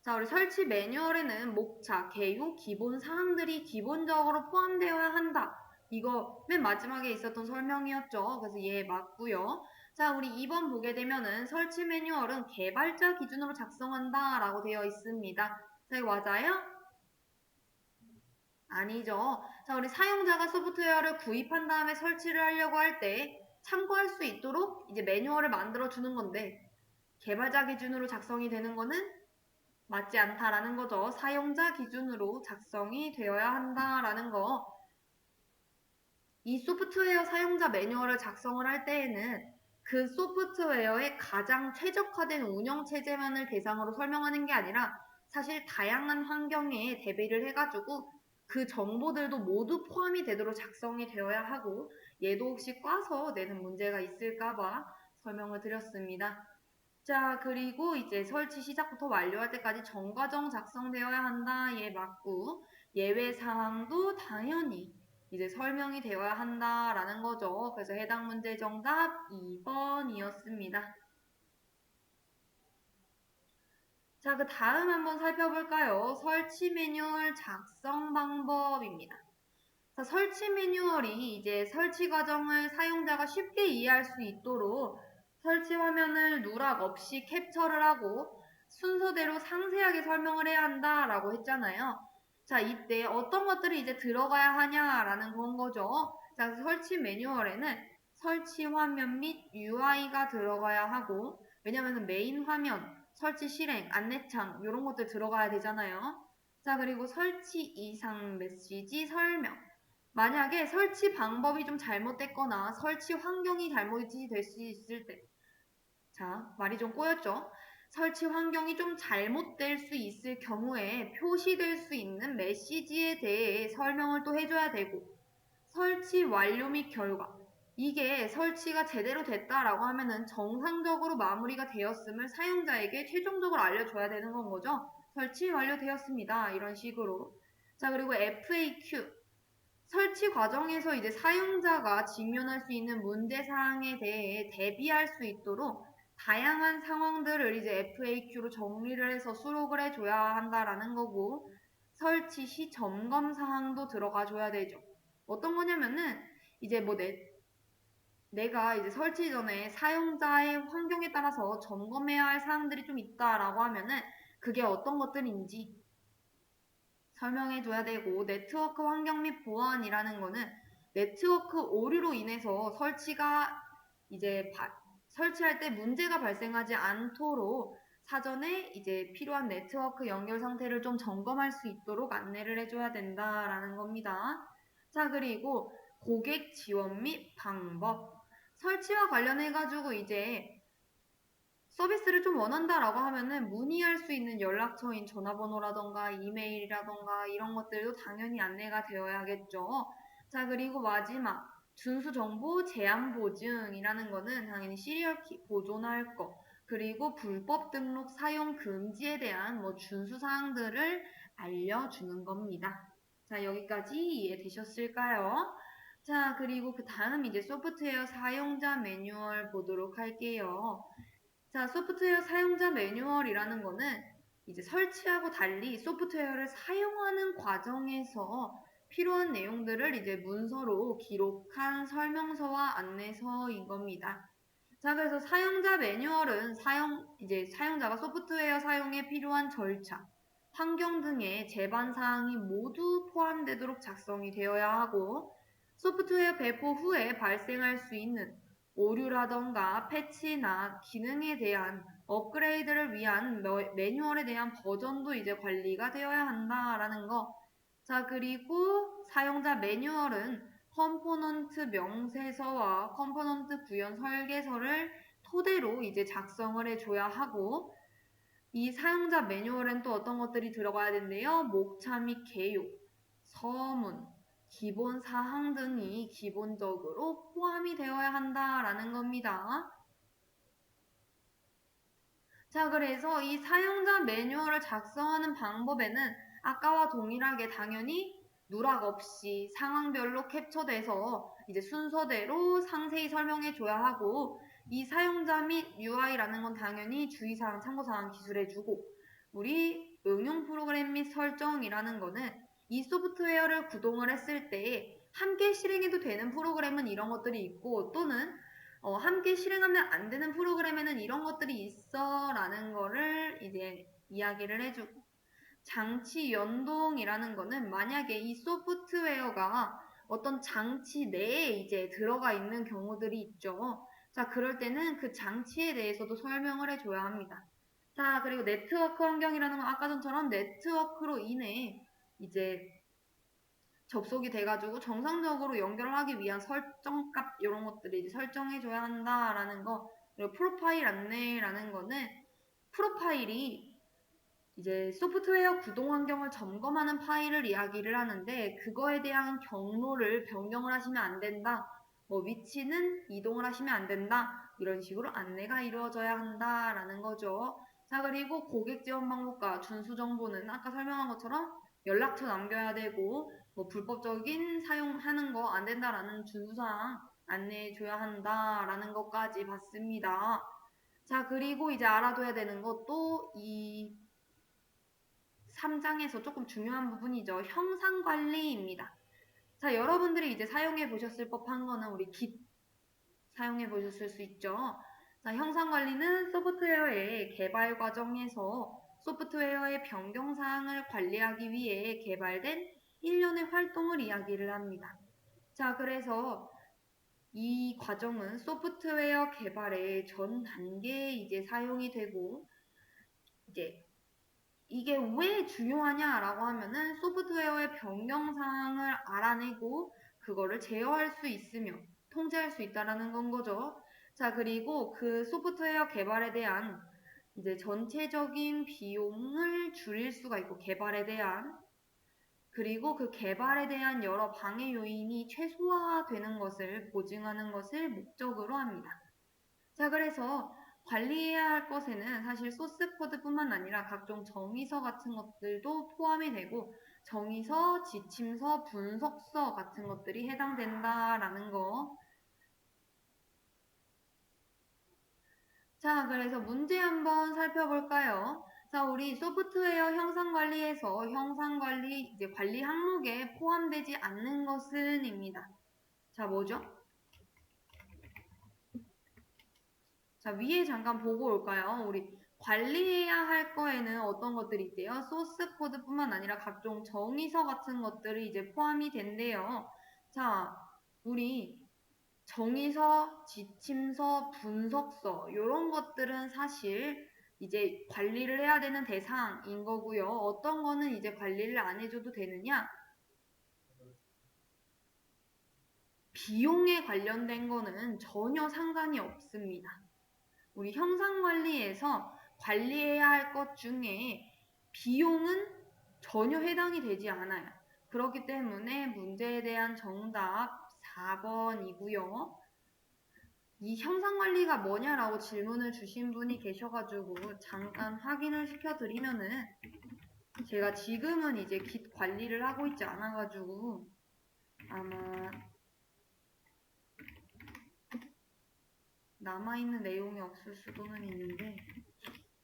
자, 우리 설치 매뉴얼에는 목차, 개요, 기본 사항들이 기본적으로 포함되어야 한다. 이거 맨 마지막에 있었던 설명이었죠. 그래서 얘 맞고요. 자, 우리 2번 보게 되면은 설치 매뉴얼은 개발자 기준으로 작성한다 라고 되어 있습니다. 자, 이거 맞아요? 아니죠. 자, 우리 사용자가 소프트웨어를 구입한 다음에 설치를 하려고 할 때 참고할 수 있도록 이제 매뉴얼을 만들어 주는 건데 개발자 기준으로 작성이 되는 거는 맞지 않다라는 거죠. 사용자 기준으로 작성이 되어야 한다라는 거. 이 소프트웨어 사용자 매뉴얼을 작성을 할 때에는 그 소프트웨어의 가장 최적화된 운영체제만을 대상으로 설명하는 게 아니라 사실 다양한 환경에 대비를 해가지고 그 정보들도 모두 포함이 되도록 작성이 되어야 하고 얘도 혹시 꽈서 내는 문제가 있을까봐 설명을 드렸습니다. 자, 그리고 이제 설치 시작부터 완료할 때까지 전과정 작성되어야 한다. 얘 맞고 예외 사항도 당연히 이제 설명이 되어야 한다라는 거죠. 그래서 해당 문제 정답 2번이었습니다. 자, 그 다음 한번 살펴볼까요? 설치 매뉴얼 작성 방법입니다. 자, 설치 매뉴얼이 이제 설치 과정을 사용자가 쉽게 이해할 수 있도록 설치 화면을 누락 없이 캡처를 하고 순서대로 상세하게 설명을 해야 한다라고 했잖아요. 자, 이때 어떤 것들이 이제 들어가야 하냐라는 건 거죠. 자, 설치 매뉴얼에는 설치 화면 및 UI가 들어가야 하고, 왜냐면 메인 화면, 설치 실행, 안내창 이런 것들 들어가야 되잖아요. 자, 그리고 설치 이상 메시지 설명. 만약에 설치 방법이 좀 잘못됐거나 설치 환경이 잘못이 될 수 있을 때, 자, 말이 좀 꼬였죠? 설치 환경이 좀 잘못될 수 있을 경우에 표시될 수 있는 메시지에 대해 설명을 또 해줘야 되고, 설치 완료 및 결과. 이게 설치가 제대로 됐다라고 하면은 정상적으로 마무리가 되었음을 사용자에게 최종적으로 알려줘야 되는 건 거죠. 설치 완료되었습니다. 이런 식으로. 자, 그리고 FAQ. 설치 과정에서 이제 사용자가 직면할 수 있는 문제 사항에 대해 대비할 수 있도록 다양한 상황들을 이제 FAQ로 정리를 해서 수록을 해줘야 한다라는 거고, 설치 시 점검 사항도 들어가 줘야 되죠. 어떤 거냐면은 이제 뭐 내가 이제 설치 전에 사용자의 환경에 따라서 점검해야 할 사항들이 좀 있다라고 하면은 그게 어떤 것들인지 설명해 줘야 되고, 네트워크 환경 및 보안이라는 거는 네트워크 오류로 인해서 설치가 이제 설치할 때 문제가 발생하지 않도록 사전에 이제 필요한 네트워크 연결 상태를 좀 점검할 수 있도록 안내를 해줘야 된다라는 겁니다. 자, 그리고 고객 지원 및 방법. 설치와 관련해가지고 이제 서비스를 좀 원한다라고 하면은 문의할 수 있는 연락처인 전화번호라던가 이메일이라던가 이런 것들도 당연히 안내가 되어야겠죠. 자, 그리고 마지막 준수 정보 제한 보증이라는 거는 당연히 시리얼 키 보존할 거, 그리고 불법 등록 사용 금지에 대한 뭐 준수 사항들을 알려주는 겁니다. 자, 여기까지 이해되셨을까요? 자, 그리고 그 다음 이제 소프트웨어 사용자 매뉴얼 보도록 할게요. 자, 소프트웨어 사용자 매뉴얼이라는 거는 이제 설치하고 달리 소프트웨어를 사용하는 과정에서 필요한 내용들을 이제 문서로 기록한 설명서와 안내서인 겁니다. 자, 그래서 사용자 매뉴얼은 이제 사용자가 소프트웨어 사용에 필요한 절차, 환경 등의 제반 사항이 모두 포함되도록 작성이 되어야 하고, 소프트웨어 배포 후에 발생할 수 있는 오류라던가 패치나 기능에 대한 업그레이드를 위한 매뉴얼에 대한 버전도 이제 관리가 되어야 한다라는 거. 자, 그리고 사용자 매뉴얼은 컴포넌트 명세서와 컴포넌트 구현 설계서를 토대로 이제 작성을 해줘야 하고, 이 사용자 매뉴얼엔 또 어떤 것들이 들어가야 된대요? 목차 및 개요, 서문, 기본 사항 등이 기본적으로 포함이 되어야 한다라는 겁니다. 자, 그래서 이 사용자 매뉴얼을 작성하는 방법에는 아까와 동일하게 당연히 누락 없이 상황별로 캡처돼서 이제 순서대로 상세히 설명해 줘야 하고, 이 사용자 및 UI라는 건 당연히 주의사항, 참고사항 기술해주고, 우리 응용 프로그램 및 설정이라는 거는 이 소프트웨어를 구동을 했을 때 함께 실행해도 되는 프로그램은 이런 것들이 있고, 또는 함께 실행하면 안 되는 프로그램에는 이런 것들이 있어 라는 거를 이제 이야기를 해주고, 장치 연동이라는 거는 만약에 이 소프트웨어가 어떤 장치 내에 이제 들어가 있는 경우들이 있죠. 자, 그럴 때는 그 장치에 대해서도 설명을 해줘야 합니다. 자, 그리고 네트워크 환경이라는 건 아까 전처럼 네트워크로 인해 이제 접속이 돼가지고 정상적으로 연결을 하기 위한 설정값 이런 것들을 이제 설정해줘야 한다라는 거. 그리고 프로파일 안내라는 거는 프로파일이 이제 소프트웨어 구동 환경을 점검하는 파일을 이야기를 하는데, 그거에 대한 경로를 변경을 하시면 안 된다, 뭐 위치는 이동을 하시면 안 된다, 이런 식으로 안내가 이루어져야 한다라는 거죠. 자, 그리고 고객 지원 방법과 준수 정보는 아까 설명한 것처럼 연락처 남겨야 되고, 뭐 불법적인 사용하는 거 안 된다라는 준수사항 안내해 줘야 한다라는 것까지 봤습니다. 자, 그리고 이제 알아둬야 되는 것도 이 3장에서 조금 중요한 부분이죠. 형상관리입니다. 자, 여러분들이 이제 사용해 보셨을 법한 거는 우리 Git 사용해 보셨을 수 있죠. 자, 형상관리는 소프트웨어의 개발 과정에서 소프트웨어의 변경사항을 관리하기 위해 개발된 일련의 활동을 이야기를 합니다. 자, 그래서 이 과정은 소프트웨어 개발의 전 단계에 이제 사용이 되고, 이제 이게 왜 중요하냐라고 하면은 소프트웨어의 변경사항을 알아내고 그거를 제어할 수 있으며 통제할 수 있다라는 건 거죠. 자, 그리고 그 소프트웨어 개발에 대한 이제 전체적인 비용을 줄일 수가 있고, 개발에 대한, 그리고 그 개발에 대한 여러 방해 요인이 최소화되는 것을 보증하는 것을 목적으로 합니다. 자, 그래서 관리해야 할 것에는 사실 소스 코드뿐만 아니라 각종 정의서 같은 것들도 포함이 되고, 정의서, 지침서, 분석서 같은 것들이 해당된다라는 거. 자, 그래서 문제 한번 살펴볼까요? 자, 우리 소프트웨어 형상관리에서 형상관리 이제 관리 항목에 포함되지 않는 것은입니다. 자, 뭐죠? 자, 위에 잠깐 보고 올까요? 우리 관리해야 할 거에는 어떤 것들이 있대요? 소스 코드뿐만 아니라 각종 정의서 같은 것들이 이제 포함이 된대요. 자, 우리 정의서, 지침서, 분석서 이런 것들은 사실 이제 관리를 해야 되는 대상인 거고요. 어떤 거는 이제 관리를 안 해줘도 되느냐? 비용에 관련된 거는 전혀 상관이 없습니다. 우리 형상관리에서 관리해야 할 것 중에 비용은 전혀 해당이 되지 않아요. 그렇기 때문에 문제에 대한 정답 4번이고요. 이 형상관리가 뭐냐라고 질문을 주신 분이 계셔가지고 잠깐 확인을 시켜드리면은, 제가 지금은 이제 Git 관리를 하고 있지 않아가지고 아마 남아있는 내용이 없을 수도는 있는데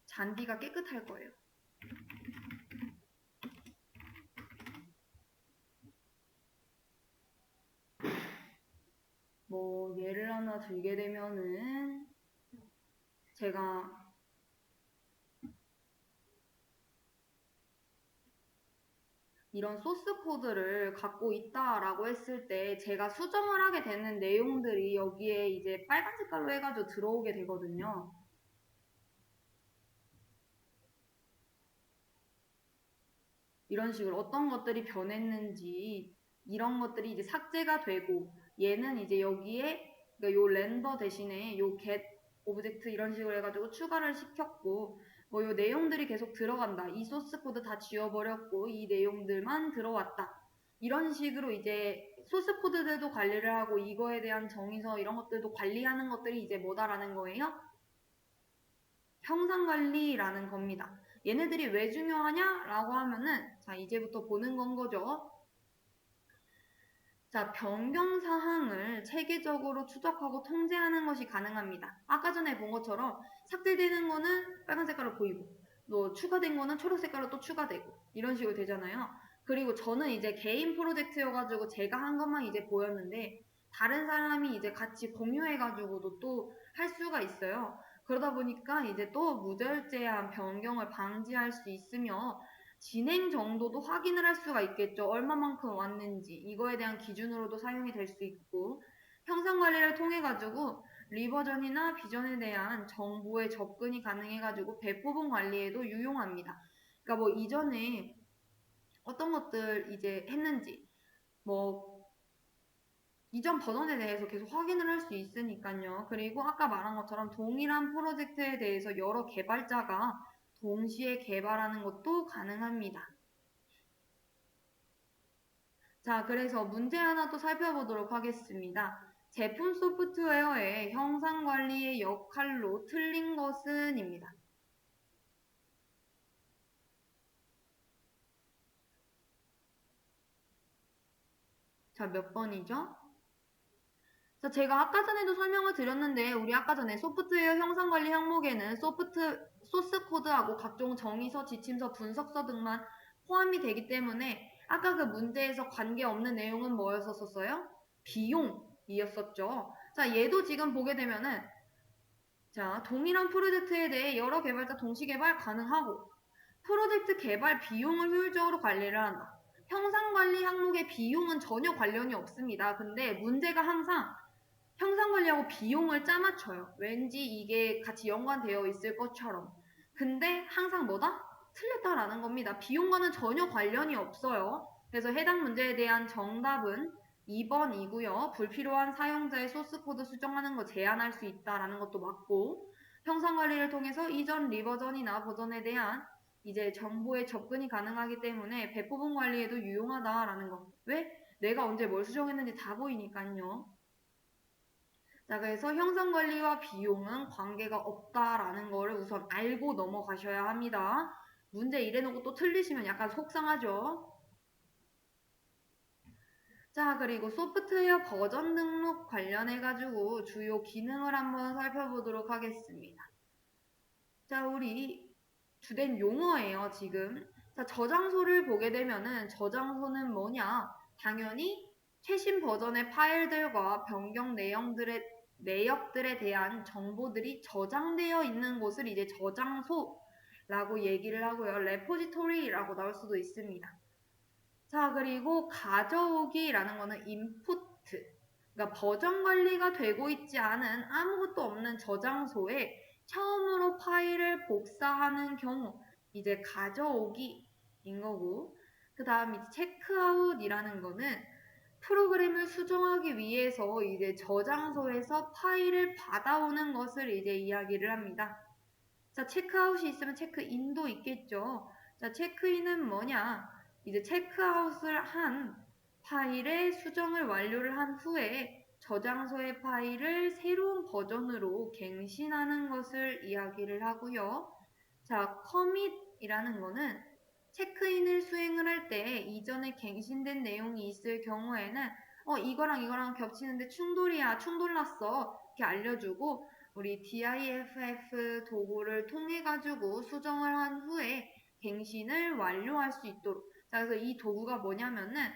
잔디가 깨끗할 거예요. 뭐 예를 하나 들게 되면은, 제가 이런 소스 코드를 갖고 있다라고 했을 때 제가 수정을 하게 되는 내용들이 여기에 이제 빨간 색깔로 해가지고 들어오게 되거든요. 이런 식으로 어떤 것들이 변했는지 이런 것들이 이제 삭제가 되고 얘는 이제 여기에 그러니까 요 렌더 대신에 요 get 오브젝트 이런 식으로 해가지고 추가를 시켰고 뭐 요 내용들이 계속 들어간다. 이 소스 코드 다 지워버렸고 이 내용들만 들어왔다. 이런 식으로 이제 소스 코드들도 관리를 하고 이거에 대한 정의서 이런 것들도 관리하는 것들이 이제 뭐다라는 거예요? 형상 관리라는 겁니다. 얘네들이 왜 중요하냐라고 하면은 자 이제부터 보는 건 거죠. 자 변경 사항을 체계적으로 추적하고 통제하는 것이 가능합니다. 아까 전에 본 것처럼 삭제되는 거는 빨간 색깔로 보이고 또 추가된 거는 초록 색깔로 또 추가되고 이런 식으로 되잖아요. 그리고 저는 이제 개인 프로젝트여가지고 제가 한 것만 이제 보였는데 다른 사람이 이제 같이 공유해가지고도 또 할 수가 있어요. 그러다 보니까 이제 또 무절제한 변경을 방지할 수 있으며 진행 정도도 확인을 할 수가 있겠죠. 얼마만큼 왔는지 이거에 대한 기준으로도 사용이 될 수 있고 형상 관리를 통해 가지고 리버전이나 비전에 대한 정보에 접근이 가능해 가지고 배포본 관리에도 유용합니다. 그러니까 뭐 이전에 어떤 것들 이제 했는지 뭐 이전 버전에 대해서 계속 확인을 할 수 있으니까요. 그리고 아까 말한 것처럼 동일한 프로젝트에 대해서 여러 개발자가 동시에 개발하는 것도 가능합니다. 자, 그래서 문제 하나 또 살펴보도록 하겠습니다. 제품 소프트웨어의 형상 관리의 역할로 틀린 것은입니다. 자, 몇 번이죠? 자, 제가 아까 전에도 설명을 드렸는데 우리 아까 전에 소프트웨어 형상 관리 항목에는 소스 코드하고 각종 정의서, 지침서, 분석서 등만 포함이 되기 때문에 아까 그 문제에서 관계없는 내용은 뭐였었어요? 비용이었었죠. 자, 얘도 지금 보게 되면은 자, 동일한 프로젝트에 대해 여러 개발자 동시 개발 가능하고 프로젝트 개발 비용을 효율적으로 관리를 한다. 형상 관리 항목의 비용은 전혀 관련이 없습니다. 근데 문제가 항상 형상 관리하고 비용을 짜맞춰요. 왠지 이게 같이 연관되어 있을 것처럼. 근데 항상 뭐다? 틀렸다라는 겁니다. 비용과는 전혀 관련이 없어요. 그래서 해당 문제에 대한 정답은 2번이고요. 불필요한 사용자의 소스코드 수정하는 거 제한할 수 있다라는 것도 맞고 형상 관리를 통해서 이전 리버전이나 버전에 대한 이제 정보에 접근이 가능하기 때문에 배포본 관리에도 유용하다라는 거. 왜? 내가 언제 뭘 수정했는지 다 보이니까요. 자, 그래서 형상 관리와 비용은 관계가 없다라는 거를 우선 알고 넘어가셔야 합니다. 문제 이래놓고 또 틀리시면 약간 속상하죠. 자, 그리고 소프트웨어 버전 등록 관련해가지고 주요 기능을 한번 살펴보도록 하겠습니다. 자, 우리 주된 용어예요, 지금. 자, 저장소를 보게 되면은 저장소는 뭐냐? 당연히 최신 버전의 파일들과 변경 내역들에 대한 정보들이 저장되어 있는 곳을 이제 저장소라고 얘기를 하고요. 레포지토리라고 나올 수도 있습니다. 자, 그리고 가져오기라는 거는 인푸트. 그러니까 버전 관리가 되고 있지 않은 아무것도 없는 저장소에 처음으로 파일을 복사하는 경우 이제 가져오기인 거고 그 다음 이제 체크아웃이라는 거는 프로그램을 수정하기 위해서 이제 저장소에서 파일을 받아오는 것을 이제 이야기를 합니다. 자, 체크아웃이 있으면 체크인도 있겠죠. 자, 체크인은 뭐냐? 이제 체크아웃을 한 파일의 수정을 완료를 한 후에 저장소의 파일을 새로운 버전으로 갱신하는 것을 이야기를 하고요. 자, 커밋이라는 거는 체크인을 수행을 할 때 이전에 갱신된 내용이 있을 경우에는 이거랑 이거랑 겹치는데 충돌났어 이렇게 알려주고 우리 diff 도구를 통해 가지고 수정을 한 후에 갱신을 완료할 수 있도록 자 그래서 이 도구가 뭐냐면은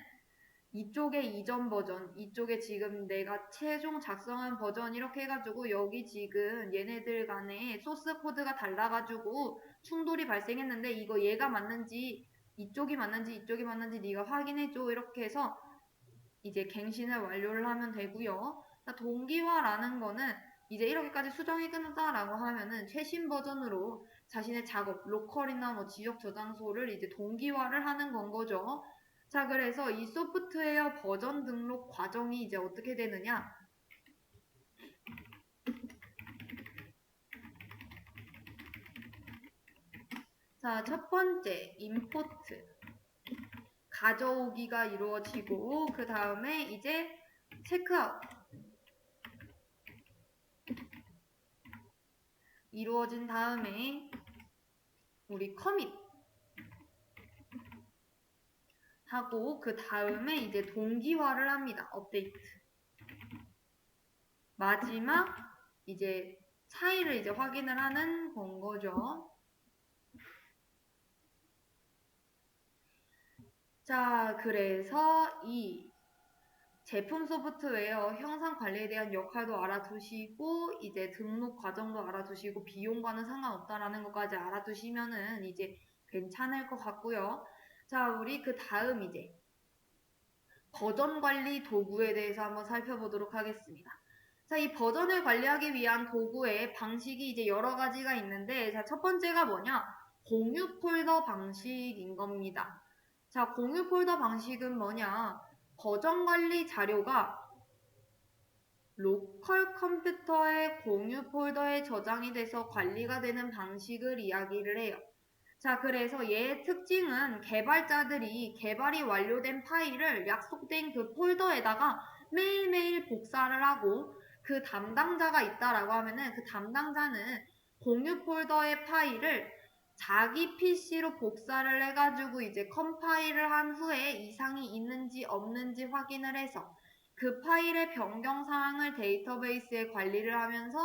이쪽에 이전 버전, 이쪽에 지금 내가 최종 작성한 버전 이렇게 해가지고 여기 지금 얘네들 간에 소스 코드가 달라가지고 충돌이 발생했는데 이거 얘가 맞는지 이쪽이 맞는지 네가 확인해줘. 이렇게 해서 이제 갱신을 완료를 하면 되고요. 동기화라는 거는 이제 이렇게까지 수정이 끝났다라고 하면은 최신 버전으로 자신의 작업, 로컬이나 뭐 지역 저장소를 이제 동기화를 하는 건 거죠. 자, 그래서 이 소프트웨어 버전 등록 과정이 이제 어떻게 되느냐? 자, 첫 번째, 임포트. 가져오기가 이루어지고, 그 다음에 이제 체크아웃. 이루어진 다음에 우리 커밋 하고 그 다음에 이제 동기화를 합니다. 업데이트. 마지막 이제 차이를 이제 확인을 하는 건 거죠. 자, 그래서 이 제품 소프트웨어 형상 관리에 대한 역할도 알아두시고 이제 등록 과정도 알아두시고 비용과는 상관없다라는 것까지 알아두시면은 이제 괜찮을 것 같고요. 자, 우리 그 다음 이제 버전 관리 도구에 대해서 한번 살펴보도록 하겠습니다. 자, 이 버전을 관리하기 위한 도구의 방식이 이제 여러 가지가 있는데, 자, 첫 번째가 뭐냐? 공유 폴더 방식인 겁니다. 자, 공유 폴더 방식은 뭐냐? 버전 관리 자료가 로컬 컴퓨터의 공유 폴더에 저장이 돼서 관리가 되는 방식을 이야기를 해요. 자, 그래서 얘의 특징은 개발자들이 개발이 완료된 파일을 약속된 그 폴더에다가 매일매일 복사를 하고 그 담당자가 있다라고 하면은 그 담당자는 공유 폴더의 파일을 자기 PC로 복사를 해가지고 이제 컴파일을 한 후에 이상이 있는지 없는지 확인을 해서 그 파일의 변경 사항을 데이터베이스에 관리를 하면서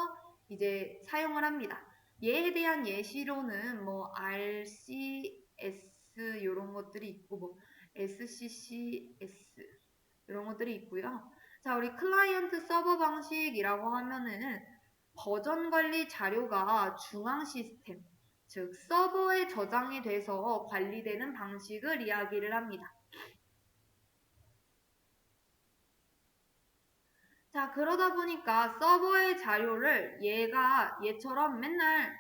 이제 사용을 합니다. 얘에 대한 예시로는 뭐 RCS 이런 것들이 있고 뭐 SCCS 이런 것들이 있고요. 자, 우리 클라이언트 서버 방식이라고 하면은 버전 관리 자료가 중앙 시스템, 즉 서버에 저장이 돼서 관리되는 방식을 이야기를 합니다. 자, 그러다 보니까 서버의 자료를 얘처럼 맨날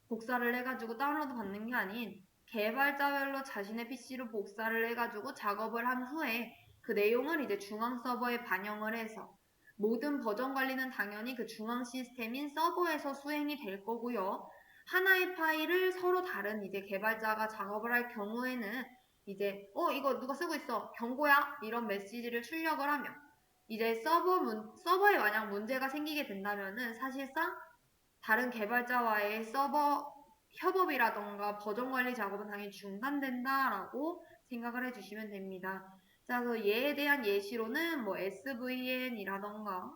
복사를 해가지고 다운로드 받는 게 아닌 개발자별로 자신의 PC로 복사를 해가지고 작업을 한 후에 그 내용을 이제 중앙 서버에 반영을 해서 모든 버전 관리는 당연히 그 중앙 시스템인 서버에서 수행이 될 거고요. 하나의 파일을 서로 다른 이제 개발자가 작업을 할 경우에는 이제 이거 누가 쓰고 있어 경고야 이런 메시지를 출력을 하면 이제 서버에 만약 문제가 생기게 된다면은 사실상 다른 개발자와의 서버 협업이라던가 버전 관리 작업은 당연히 중단된다라고 생각을 해주시면 됩니다. 자, 그래서 얘에 대한 예시로는 뭐 SVN이라던가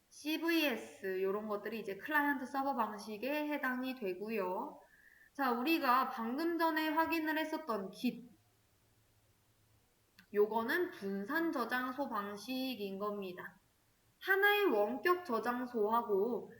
CVS 이런 것들이 이제 클라이언트 서버 방식에 해당이 되고요. 자, 우리가 방금 전에 확인을 했었던 Git 요거는 분산 저장소 방식인 겁니다. 하나의 원격 저장소하고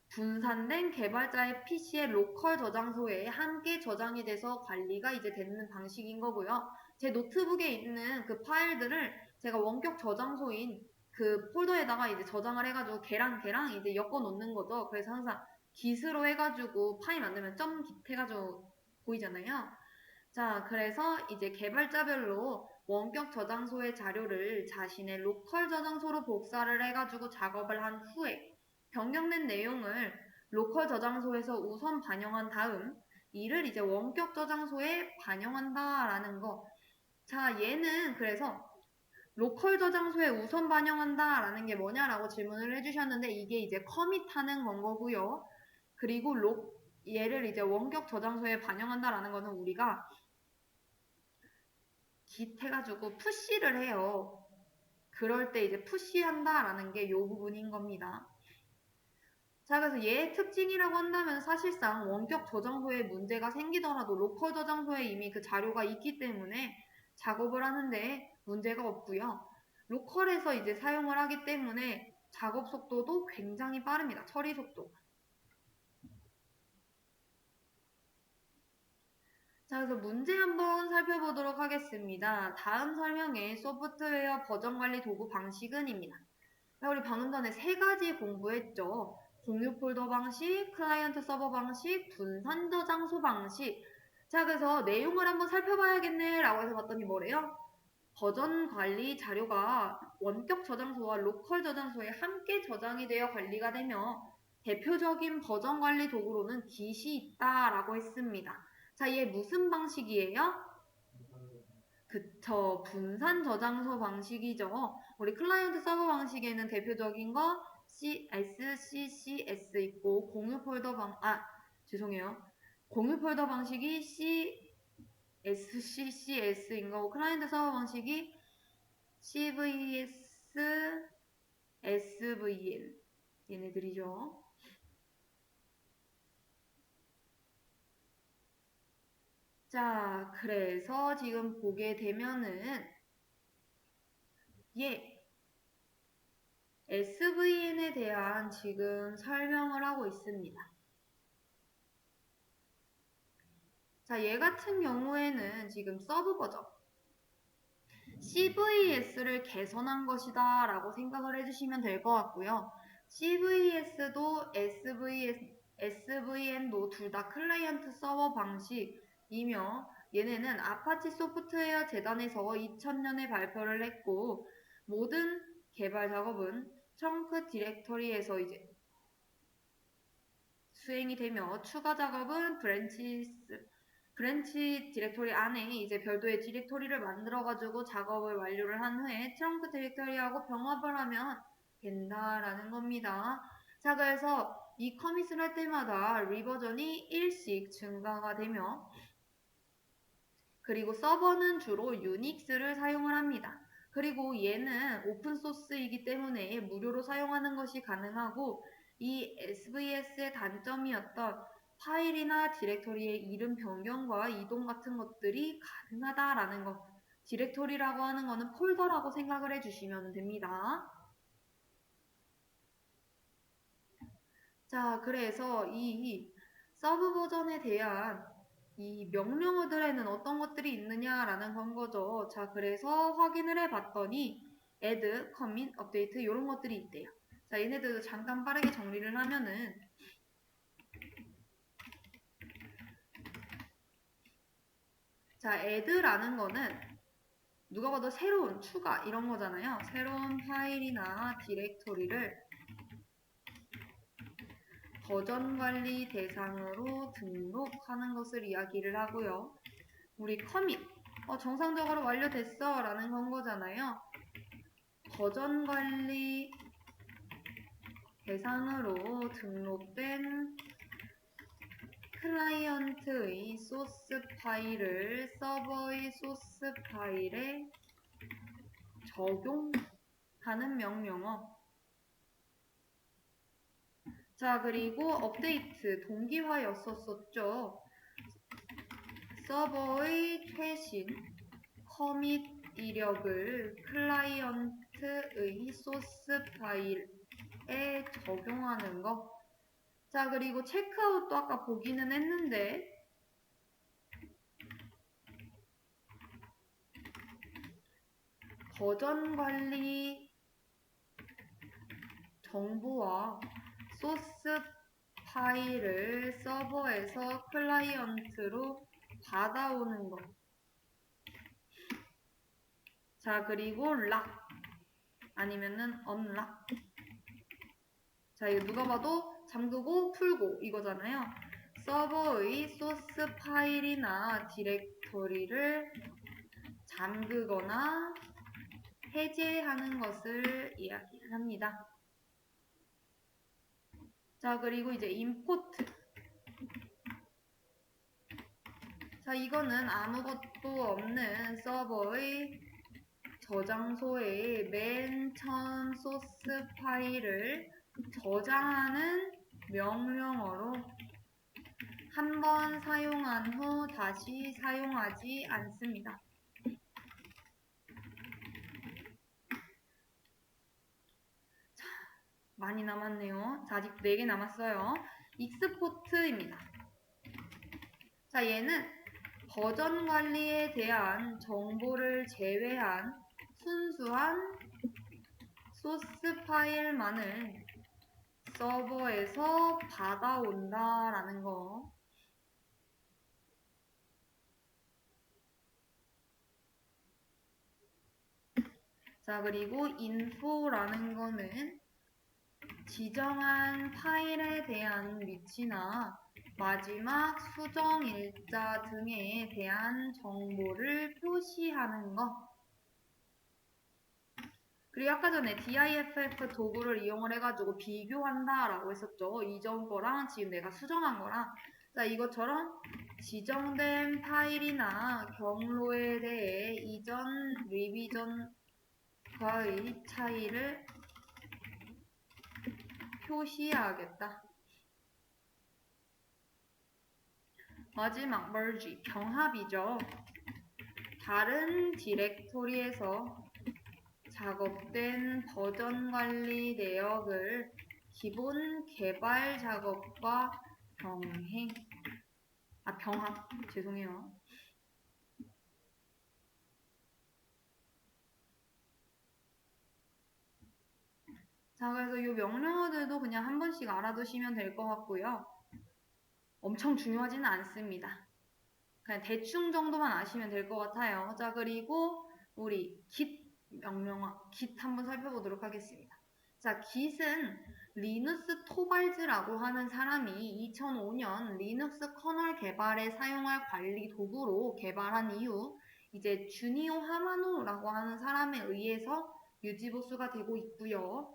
분산된 개발자의 PC의 로컬 저장소에 함께 저장이 돼서 관리가 이제 되는 방식인 거고요. 제 노트북에 있는 그 파일들을 제가 원격 저장소인 그 폴더에다가 이제 저장을 해가지고 걔랑 이제 엮어 놓는 거죠. 그래서 항상 git으로 해가지고 파일 만들면 .git 해가지고 보이잖아요. 자, 그래서 이제 개발자별로 원격 저장소의 자료를 자신의 로컬 저장소로 복사를 해가지고 작업을 한 후에 변경된 내용을 로컬 저장소에서 우선 반영한 다음 이를 이제 원격 저장소에 반영한다라는 거. 자, 얘는 그래서 로컬 저장소에 우선 반영한다라는 게 뭐냐라고 질문을 해주셨는데 이게 이제 커밋하는 건 거고요. 그리고 얘를 이제 원격 저장소에 반영한다라는 거는 우리가 git 해가지고 푸시를 해요. 그럴 때 이제 푸시한다라는 게 이 부분인 겁니다. 자, 그래서 얘의 특징이라고 한다면 사실상 원격 저장소에 문제가 생기더라도 로컬 저장소에 이미 그 자료가 있기 때문에 작업을 하는데 문제가 없고요. 로컬에서 이제 사용을 하기 때문에 작업 속도도 굉장히 빠릅니다. 처리 속도. 자, 그래서 문제 한번 살펴보도록 하겠습니다. 다음 설명의 소프트웨어 버전 관리 도구 방식은입니다. 자, 우리 방금 전에 세 가지 공부했죠. 공유 폴더 방식, 클라이언트 서버 방식, 분산 저장소 방식. 자, 그래서 내용을 한번 살펴봐야겠네 라고 해서 봤더니 뭐래요? 버전 관리 자료가 원격 저장소와 로컬 저장소에 함께 저장이 되어 관리가 되며 대표적인 버전 관리 도구로는 Git이 있다라고 했습니다. 자, 얘 무슨 방식이에요? 그쵸, 분산 저장소 방식이죠. 우리 클라이언트 서버 방식에는 대표적인 거 SCCS 있고 죄송해요. 공유 폴더 방식이 SCCS인 거고 클라이언트 서버 방식이 CVS, SVN 얘네들이죠. 자, 그래서 지금 보게 되면은 SVN에 대한 지금 설명을 하고 있습니다. 자, 얘 같은 경우에는 지금 서브 버전 CVS를 개선한 것이다 라고 생각을 해주시면 될 것 같고요. CVS도 SVN도 둘 다 클라이언트 서버 방식이며 얘네는 아파치 소프트웨어 재단에서 2000년에 발표를 했고 모든 개발 작업은 청크 디렉터리에서 이제 수행이 되며 추가 작업은 브랜치 디렉토리 안에 이제 별도의 디렉토리를 만들어가지고 작업을 완료를 한 후에 트렁크 디렉토리하고 병합을 하면 된다라는 겁니다. 자, 그래서 이 커밋을 할 때마다 리버전이 1씩 증가가 되며 그리고 서버는 주로 유닉스를 사용을 합니다. 그리고 얘는 오픈소스이기 때문에 무료로 사용하는 것이 가능하고 이 SVS의 단점이었던 파일이나 디렉토리의 이름 변경과 이동 같은 것들이 가능하다라는 것. 디렉토리라고 하는 거는 폴더라고 생각을 해주시면 됩니다. 자, 그래서 이 서브 버전에 대한 이 명령어들에는 어떤 것들이 있느냐라는 건 거죠. 자, 그래서 확인을 해봤더니 add, commit, update 이런 것들이 있대요. 자, 얘네들도 잠깐 빠르게 정리를 하면은 자, add라는 거는 누가 봐도 새로운, 추가 이런 거잖아요. 새로운 파일이나 디렉토리를 버전 관리 대상으로 등록하는 것을 이야기를 하고요. 우리 commit, 정상적으로 완료됐어 라는 건 거잖아요. 버전 관리 대상으로 등록된 클라이언트의 소스 파일을 서버의 소스 파일에 적용하는 명령어. 자, 그리고 업데이트, 동기화였었죠. 서버의 최신 커밋 이력을 클라이언트의 소스 파일에 적용하는 거. 자, 그리고 체크아웃도 아까 보기는 했는데 버전 관리 정보와 소스 파일을 서버에서 클라이언트로 받아오는 것. 자, 그리고 락 아니면은 unlock. 자, 이거 누가 봐도 잠그고 풀고 이거잖아요. 서버의 소스 파일이나 디렉토리를 잠그거나 해제하는 것을 이야기를 합니다. 자, 그리고 이제 임포트. 자, 이거는 아무것도 없는 서버의 저장소에 맨 처음 소스 파일을 저장하는 명령어로 한 번 사용한 후 다시 사용하지 않습니다. 자, 많이 남았네요. 자, 아직 4개 남았어요. 익스포트입니다. 자, 얘는 버전 관리에 대한 정보를 제외한 순수한 소스 파일만을 서버에서 받아온다라는 거. 자, 그리고 info라는 거는 지정한 파일에 대한 위치나 마지막 수정 일자 등에 대한 정보를 표시하는 것. 그리고 아까 전에 diff 도구를 이용을 해가지고 비교한다라고 했었죠. 이전 거랑 지금 내가 수정한 거랑. 자, 이것처럼 지정된 파일이나 경로에 대해 이전 리비전과의 차이를 표시해야겠다. 마지막 merge, 병합이죠. 다른 디렉토리에서 작업된 버전 관리 내역을 기본 개발 작업과 병합, 죄송해요. 자, 그래서 이 명령어들도 그냥 한 번씩 알아두시면 될 것 같고요. 엄청 중요하지는 않습니다. 그냥 대충 정도만 아시면 될 것 같아요. 자, 그리고 우리 git 명령어, git 한번 살펴보도록 하겠습니다. 자, git은 리누스 토발즈라고 하는 사람이 2005년 리눅스 커널 개발에 사용할 관리 도구로 개발한 이후 이제 주니오 하마노라고 하는 사람에 의해서 유지보수가 되고 있고요.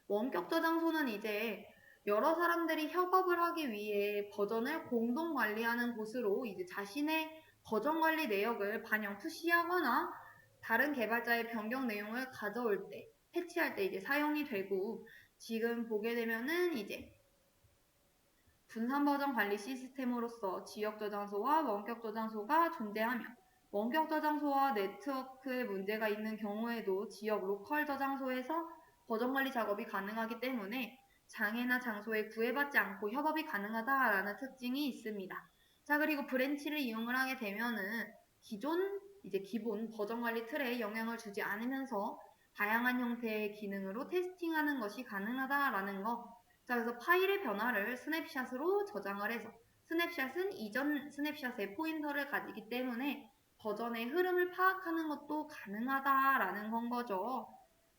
원격 저장소는 이제 여러 사람들이 협업을 하기 위해 버전을 공동 관리하는 곳으로 이제 자신의 버전 관리 내역을 반영 푸시하거나 다른 개발자의 변경 내용을 가져올 때, 패치할 때 이제 사용이 되고, 지금 보게 되면은 이제 분산 버전 관리 시스템으로서 지역 저장소와 원격 저장소가 존재하며, 원격 저장소와 네트워크에 문제가 있는 경우에도 지역 로컬 저장소에서 버전 관리 작업이 가능하기 때문에 장애나 장소에 구애받지 않고 협업이 가능하다라는 특징이 있습니다. 자, 그리고 브랜치를 이용을 하게 되면은 기본 버전 관리 틀에 영향을 주지 않으면서 다양한 형태의 기능으로 테스팅하는 것이 가능하다라는 거. 자, 그래서 파일의 변화를 스냅샷으로 저장을 해서 스냅샷은 이전 스냅샷의 포인터를 가지기 때문에 버전의 흐름을 파악하는 것도 가능하다라는 건 거죠.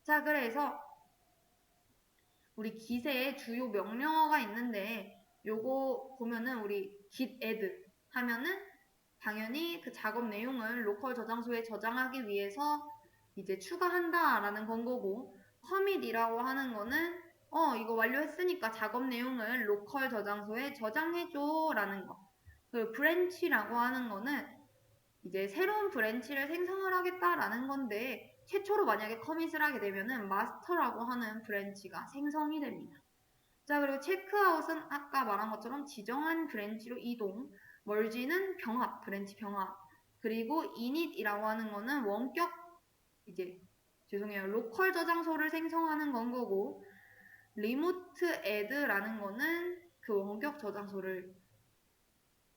자, 그래서 우리 git에 주요 명령어가 있는데 요거 보면은 우리 git add 하면은 당연히 그 작업 내용을 로컬 저장소에 저장하기 위해서 이제 추가한다라는 건 거고, commit이라고 하는 거는 이거 완료했으니까 작업 내용을 로컬 저장소에 저장해줘 라는 거. 그 branch라고 하는 거는 이제 새로운 브랜치를 생성을 하겠다라는 건데, 최초로 만약에 커밋을 하게 되면은 마스터라고 하는 브랜치가 생성이 됩니다. 자, 그리고 체크아웃은 아까 말한 것처럼 지정한 브랜치로 이동, 멀지는 병합, 브랜치 병합, 그리고 init이라고 하는 거는 로컬 저장소를 생성하는 건 거고, remote add라는 거는 그 원격 저장소를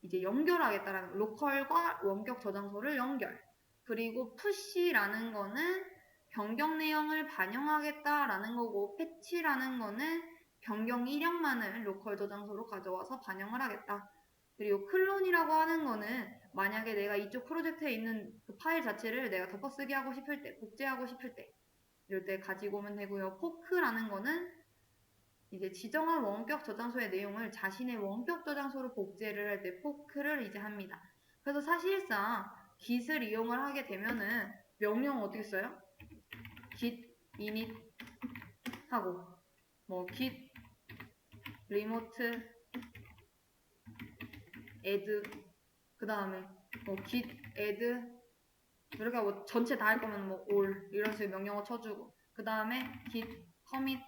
이제 연결하겠다라는, 로컬과 원격 저장소를 연결. 그리고 push라는 거는 변경 내용을 반영하겠다라는 거고, 패치라는 거는 변경 이력만을 로컬 저장소로 가져와서 반영을 하겠다. 그리고 클론이라고 하는 거는 만약에 내가 이쪽 프로젝트에 있는 그 파일 자체를 내가 덮어쓰기 하고 싶을 때, 복제하고 싶을 때 이럴 때 가지고 오면 되고요. 포크라는 거는 이제 지정한 원격 저장소의 내용을 자신의 원격 저장소로 복제를 할 때 포크를 이제 합니다. 그래서 사실상 git을 이용을 하게 되면은 명령 어떻게 써요? git init 하고 뭐 git remote add 그 다음에 뭐 git add 이렇게 하고 전체 다 할 거면 뭐 all 이런 식의 명령어 쳐주고, 그 다음에 git commit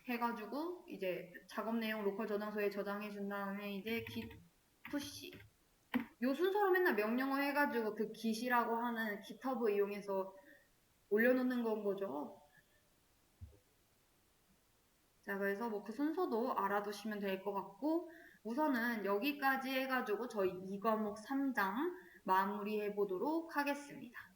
해가지고 이제 작업 내용 로컬 저장소에 저장해 준 다음에 이제 git push 요 순서로 맨날 명령어 해가지고 그 git이라고 하는 GitHub 이용해서 올려놓는 건 거죠. 자, 그래서 뭐 그 순서도 알아두시면 될 것 같고, 우선은 여기까지 해가지고 저희 2과목 3장 마무리해 보도록 하겠습니다.